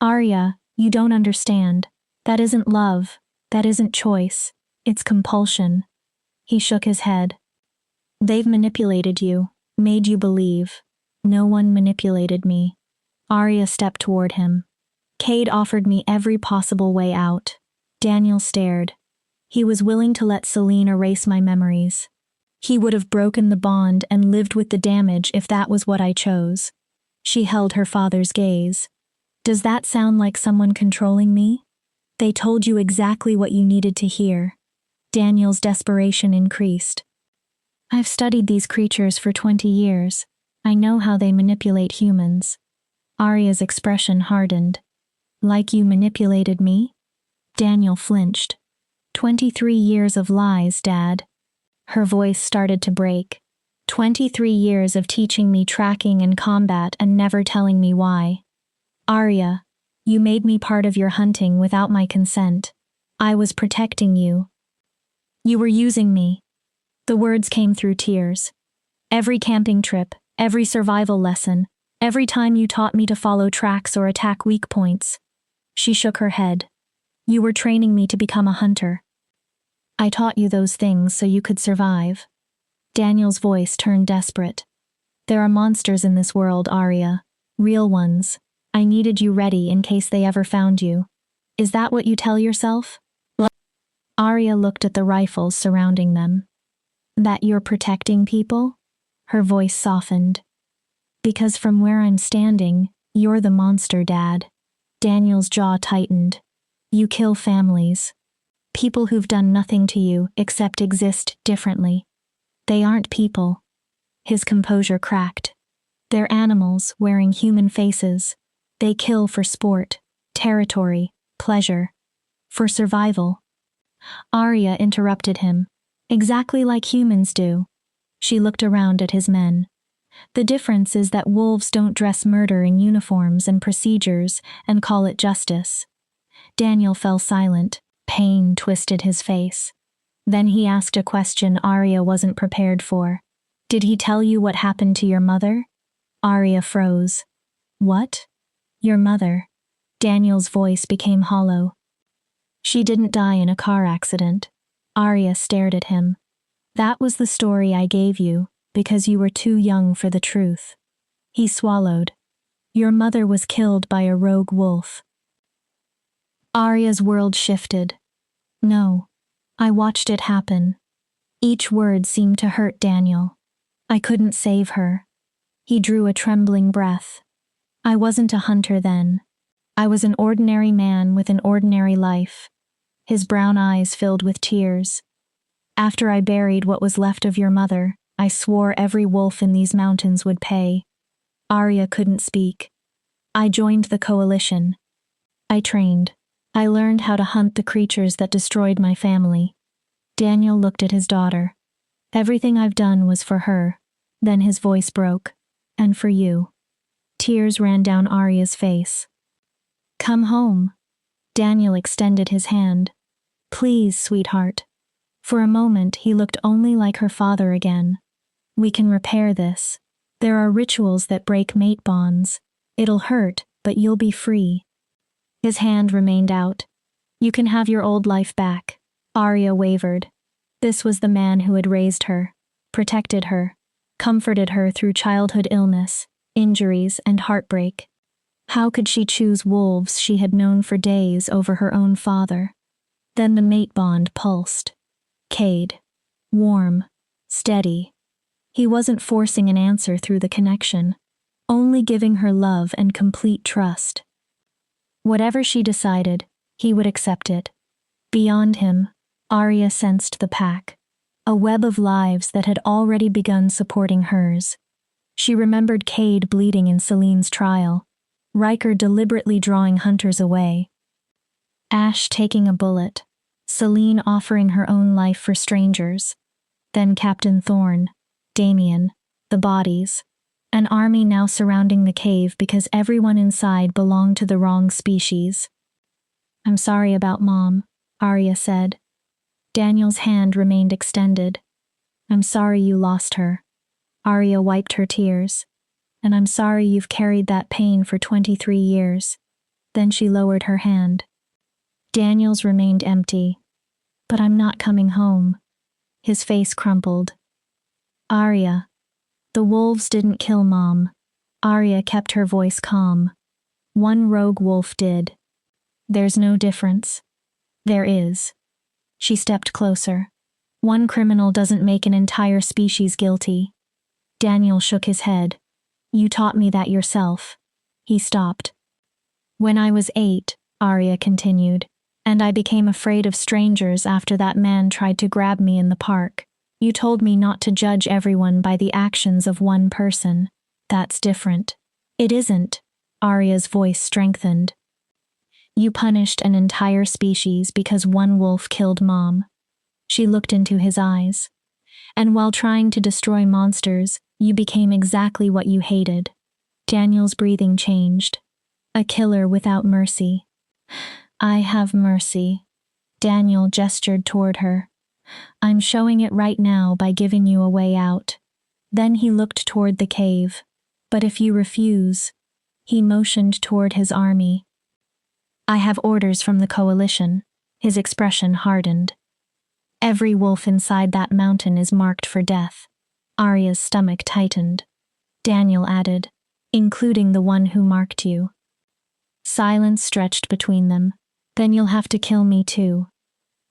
"Arya, you don't understand. That isn't love. That isn't choice. It's compulsion." He shook his head. "They've manipulated you, made you believe. No one manipulated me." Arya stepped toward him. "Cade offered me every possible way out." Daniel stared. "He was willing to let Celine erase my memories. He would have broken the bond and lived with the damage if that was what I chose." She held her father's gaze. "Does that sound like someone controlling me?" "They told you exactly what you needed to hear." Daniel's desperation increased. "I've studied these creatures for 20 years. I know how they manipulate humans." Arya's expression hardened. "Like you manipulated me?" Daniel flinched. 23 years of lies, Dad." Her voice started to break. 23 years of teaching me tracking and combat and never telling me why. "Arya, you made me part of your hunting without my consent. I was protecting you. You were using me." The words came through tears. "Every camping trip, every survival lesson, every time you taught me to follow tracks or attack weak points." She shook her head. "You were training me to become a hunter. I taught you those things so you could survive." Daniel's voice turned desperate. "There are monsters in this world, Arya. Real ones. I needed you ready in case they ever found you. Is that what you tell yourself?" Arya looked at the rifles surrounding them. "That you're protecting people?" Her voice softened. "Because from where I'm standing, you're the monster, Dad." Daniel's jaw tightened. "You kill families. People who've done nothing to you except exist differently. They aren't people." His composure cracked. "They're animals wearing human faces. They kill for sport, territory, pleasure. For survival." Arya interrupted him. "Exactly like humans do." She looked around at his men. "The difference is that wolves don't dress murder in uniforms and procedures and call it justice." Daniel fell silent. Pain twisted his face. Then he asked a question Arya wasn't prepared for. "Did he tell you what happened to your mother?" Arya froze. "What?" "Your mother." Daniel's voice became hollow. "She didn't die in a car accident." Arya stared at him. "That was the story I gave you, because you were too young for the truth." He swallowed. "Your mother was killed by a rogue wolf." Arya's world shifted. "No. I watched it happen." Each word seemed to hurt Daniel. "I couldn't save her." He drew a trembling breath. "I wasn't a hunter then. I was an ordinary man with an ordinary life." His brown eyes filled with tears. "After I buried what was left of your mother, I swore every wolf in these mountains would pay." Arya couldn't speak. "I joined the coalition. I trained. I learned how to hunt the creatures that destroyed my family." Daniel looked at his daughter. "Everything I've done was for her." Then his voice broke. "And for you." Tears ran down Arya's face. "Come home." Daniel extended his hand. Please, sweetheart. For a moment, he looked only like her father again. We can repair this. There are rituals that break mate bonds. It'll hurt, but you'll be free. His hand remained out. You can have your old life back. Arya wavered. This was the man who had raised her, protected her, comforted her through childhood illness, injuries, and heartbreak. How could she choose wolves she had known for days over her own father? Then the mate bond pulsed. Cade. Warm. Steady. He wasn't forcing an answer through the connection, only giving her love and complete trust. Whatever she decided, he would accept it. Beyond him, Arya sensed the pack, a web of lives that had already begun supporting hers. She remembered Cade bleeding in Celene's trial, Riker deliberately drawing hunters away, Ash taking a bullet, Selene offering her own life for strangers, then Captain Thorne, Damien, the bodies, an army now surrounding the cave because everyone inside belonged to the wrong species. I'm sorry about Mom, Arya said. Daniel's hand remained extended. I'm sorry you lost her. Arya wiped her tears. And I'm sorry you've carried that pain for 23 years. Then she lowered her hand. Daniel's remained empty. But I'm not coming home. His face crumpled. Arya. The wolves didn't kill Mom. Arya kept her voice calm. One rogue wolf did. There's no difference. There is. She stepped closer. One criminal doesn't make an entire species guilty. Daniel shook his head. You taught me that yourself. He stopped. When I was 8, Arya continued, and I became afraid of strangers after that man tried to grab me in the park. You told me not to judge everyone by the actions of one person. That's different. It isn't. Arya's voice strengthened. You punished an entire species because one wolf killed Mom. She looked into his eyes. And while trying to destroy monsters, you became exactly what you hated. Daniel's breathing changed. A killer without mercy. I have mercy. Daniel gestured toward her. I'm showing it right now by giving you a way out. Then he looked toward the cave. But if you refuse, he motioned toward his army. I have orders from the coalition. His expression hardened. Every wolf inside that mountain is marked for death. Arya's stomach tightened. Daniel added, including the one who marked you. Silence stretched between them. Then you'll have to kill me too.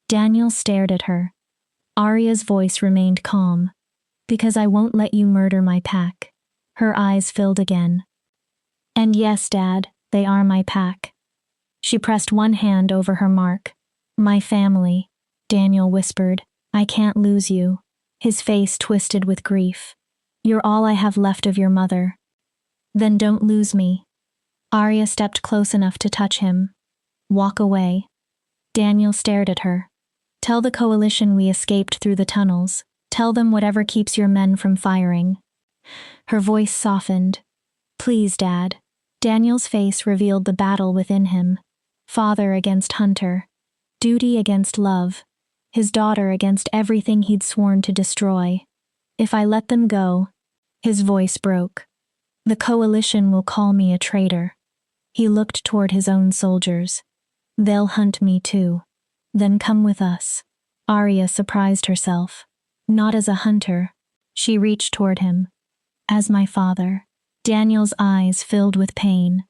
Daniel stared at her. Arya's voice remained calm. Because I won't let you murder my pack. Her eyes filled again. And yes, Dad, they are my pack. She pressed one hand over her mark. My family, Daniel whispered. I can't lose you. His face twisted with grief. You're all I have left of your mother. Then don't lose me. Arya stepped close enough to touch him. Walk away. Daniel stared at her. Tell the coalition we escaped through the tunnels. Tell them whatever keeps your men from firing. Her voice softened. Please, Dad. Daniel's face revealed the battle within him. Father against hunter. Duty against love. His daughter against everything he'd sworn to destroy. If I let them go, his voice broke. The coalition will call me a traitor. He looked toward his own soldiers. They'll hunt me too. Then come with us. Arya surprised herself. Not as a hunter. She reached toward him. As my father. Daniel's eyes filled with pain.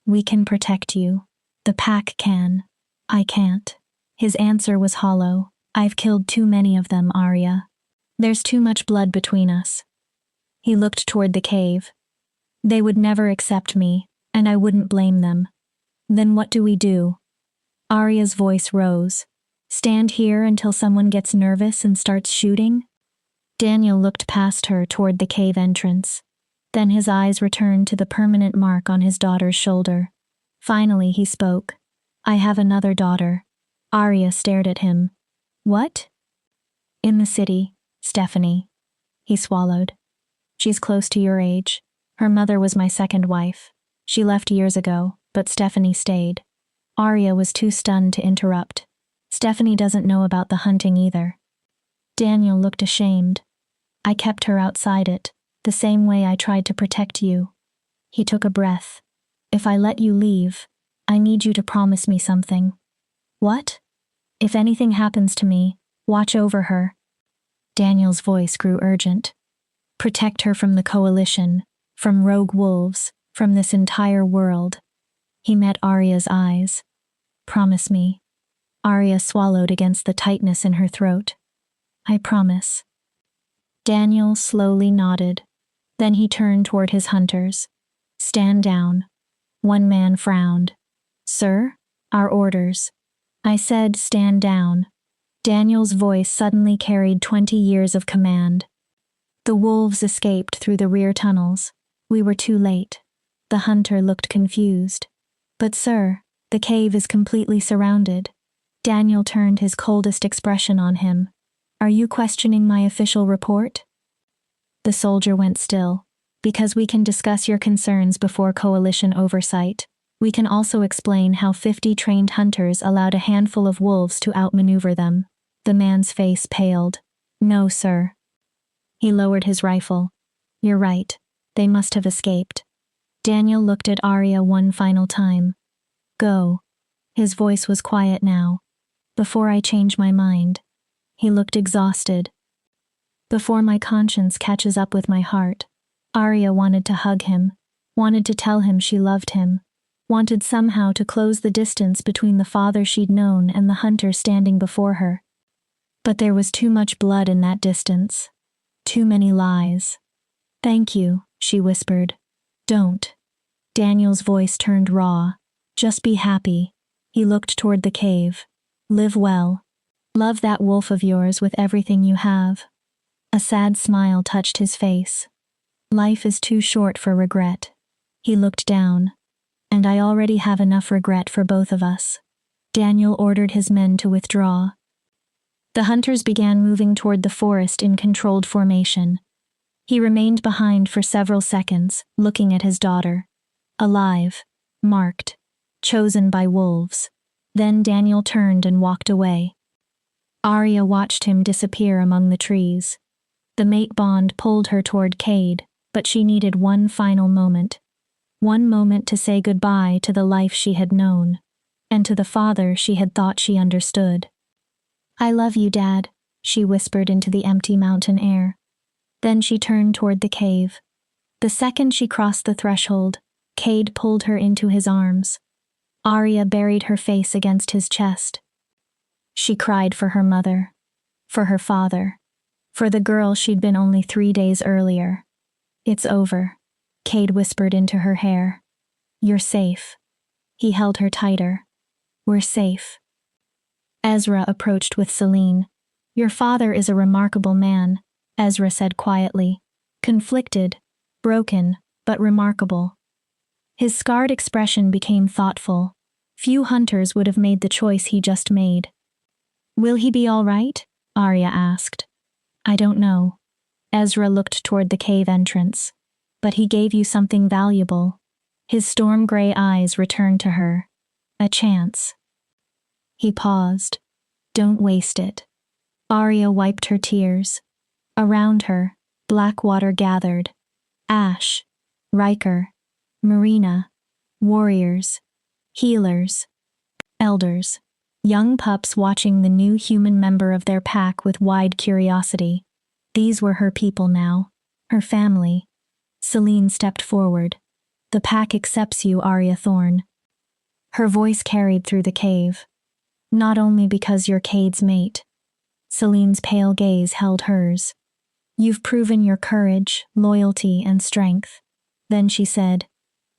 We can protect you. The pack can. I can't. His answer was hollow. I've killed too many of them, Arya. There's too much blood between us. He looked toward the cave. They would never accept me, and I wouldn't blame them. Then what do we do? Arya's voice rose. Stand here until someone gets nervous and starts shooting? Daniel looked past her toward the cave entrance. Then his eyes returned to the permanent mark on his daughter's shoulder. Finally he spoke. I have another daughter. Arya stared at him. What? In the city, Stephanie. He swallowed. She's close to your age. Her mother was my second wife. She left years ago, but Stephanie stayed. Arya was too stunned to interrupt. Stephanie doesn't know about the hunting either. Daniel looked ashamed. I kept her outside it, the same way I tried to protect you. He took a breath. If I let you leave, I need you to promise me something. What? If anything happens to me, watch over her. Daniel's voice grew urgent. Protect her from the coalition, from rogue wolves, from this entire world. He met Arya's eyes. Promise me. Arya swallowed against the tightness in her throat. I promise. Daniel slowly nodded. Then he turned toward his hunters. Stand down. One man frowned. Sir, our orders. I said stand down. Daniel's voice suddenly carried 20 years of command. The wolves escaped through the rear tunnels. We were too late. The hunter looked confused. But sir, the cave is completely surrounded. Daniel turned his coldest expression on him. Are you questioning my official report? The soldier went still. Because we can discuss your concerns before coalition oversight. We can also explain how 50 trained hunters allowed a handful of wolves to outmaneuver them. The man's face paled. No, sir. He lowered his rifle. You're right. They must have escaped. Daniel looked at Arya one final time. Go. His voice was quiet now. Before I change my mind. He looked exhausted. Before my conscience catches up with my heart. Arya wanted to hug him, wanted to tell him she loved him, wanted somehow to close the distance between the father she'd known and the hunter standing before her. But there was too much blood in that distance. Too many lies. Thank you, she whispered. Don't. Daniel's voice turned raw. Just be happy. He looked toward the cave. Live well. Love that wolf of yours with everything you have. A sad smile touched his face. Life is too short for regret. He looked down. And I already have enough regret for both of us. Daniel ordered his men to withdraw. The hunters began moving toward the forest in controlled formation. He remained behind for several seconds, looking at his daughter. Alive, marked, chosen by wolves. Then Daniel turned and walked away. Arya watched him disappear among the trees. The mate bond pulled her toward Cade, but she needed one final moment. One moment to say goodbye to the life she had known, and to the father she had thought she understood. I love you, Dad, she whispered into the empty mountain air. Then she turned toward the cave. The second she crossed the threshold, Cade pulled her into his arms. Arya buried her face against his chest. She cried for her mother, for her father, for the girl she'd been only 3 days earlier. It's over, Cade whispered into her hair. You're safe. He held her tighter. We're safe. Ezra approached with Celine. Your father is a remarkable man, Ezra said quietly. Conflicted, broken, but remarkable. His scarred expression became thoughtful. Few hunters would have made the choice he just made. Will he be all right? Arya asked. I don't know. Ezra looked toward the cave entrance. But he gave you something valuable. His storm-gray eyes returned to her. A chance. He paused. Don't waste it. Arya wiped her tears. Around her, black water gathered. Ash, Riker, Marina, warriors, healers, elders, young pups watching the new human member of their pack with wide curiosity. These were her people now, her family. Celine stepped forward. The pack accepts you, Arya Thorne. Her voice carried through the cave. Not only because you're Cade's mate. Celine's pale gaze held hers. You've proven your courage, loyalty, and strength. Then she said,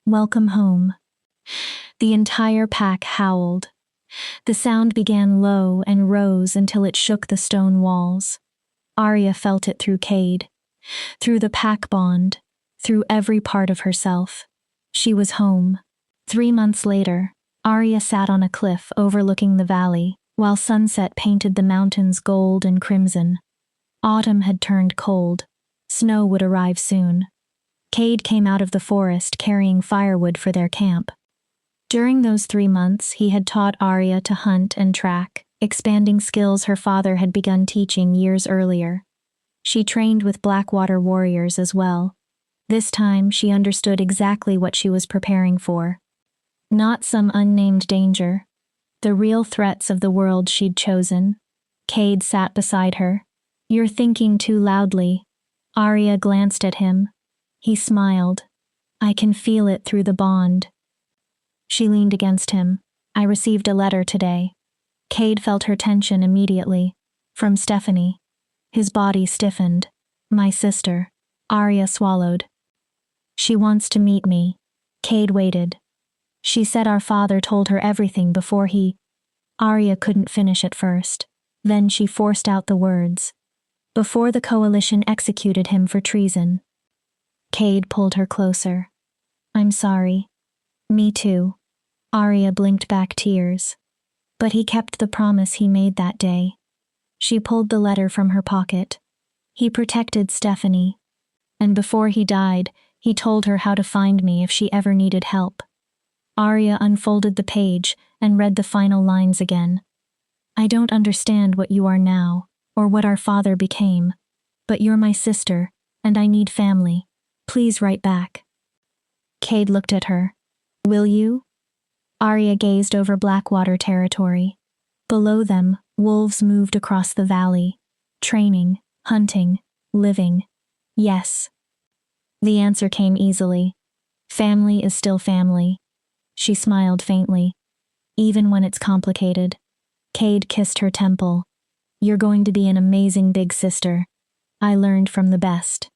Welcome home. The entire pack howled. The sound began low and rose until it shook the stone walls. Arya felt it through Cade, through the pack bond, through every part of herself. She was home. 3 months later, Arya sat on a cliff overlooking the valley, while sunset painted the mountains gold and crimson. Autumn had turned cold. Snow would arrive soon. Cade came out of the forest carrying firewood for their camp. During those 3 months, he had taught Arya to hunt and track, expanding skills her father had begun teaching years earlier. She trained with Blackwater warriors as well. This time, she understood exactly what she was preparing for. Not some unnamed danger. The real threats of the world she'd chosen. Cade sat beside her. "You're thinking too loudly." Arya glanced at him. He smiled. "I can feel it through the bond." She leaned against him. "I received a letter today." Cade felt her tension immediately. From Stephanie. His body stiffened. "My sister." Arya swallowed. "She wants to meet me." Cade waited. "She said our father told her everything before he—" Arya couldn't finish at first. Then she forced out the words. "Before the coalition executed him for treason." Cade pulled her closer. "I'm sorry." "Me too." Arya blinked back tears. "But he kept the promise he made that day." She pulled the letter from her pocket. "He protected Stephanie. And before he died, he told her how to find me if she ever needed help." Arya unfolded the page and read the final lines again. "I don't understand what you are now, or what our father became. But you're my sister, and I need family. Please write back." Cade looked at her. "Will you?" Arya gazed over Blackwater territory. Below them, wolves moved across the valley. Training, hunting, living. "Yes." The answer came easily. "Family is still family." She smiled faintly. "Even when it's complicated." Cade kissed her temple. "You're going to be an amazing big sister. I learned from the best."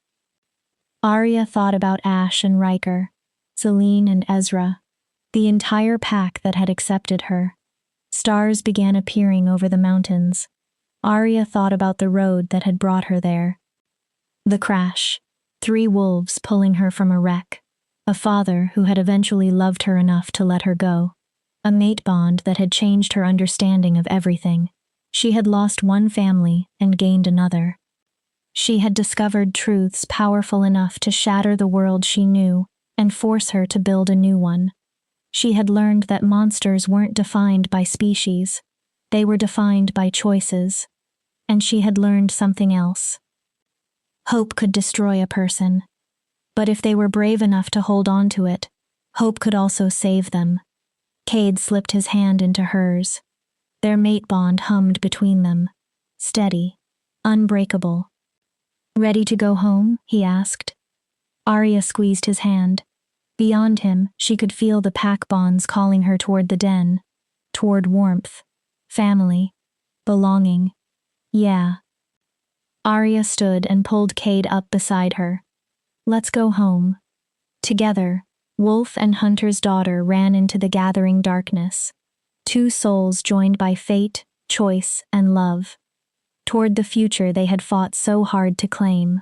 Arya thought about Ash and Riker, Celine and Ezra, the entire pack that had accepted her. Stars began appearing over the mountains. Arya thought about the road that had brought her there. The crash. 3 wolves pulling her from a wreck. A father who had eventually loved her enough to let her go. A mate bond that had changed her understanding of everything. She had lost one family and gained another. She had discovered truths powerful enough to shatter the world she knew and force her to build a new one. She had learned that monsters weren't defined by species. They were defined by choices. And she had learned something else. Hope could destroy a person. But if they were brave enough to hold on to it, hope could also save them. Cade slipped his hand into hers. Their mate bond hummed between them. Steady. Unbreakable. "Ready to go home?" he asked. Arya squeezed his hand. Beyond him, she could feel the pack bonds calling her toward the den. Toward warmth. Family. Belonging. "Yeah." Arya stood and pulled Cade up beside her. "Let's go home." Together, Wolf and Hunter's daughter ran into the gathering darkness. 2 souls joined by fate, choice, and love. Toward the future they had fought so hard to claim.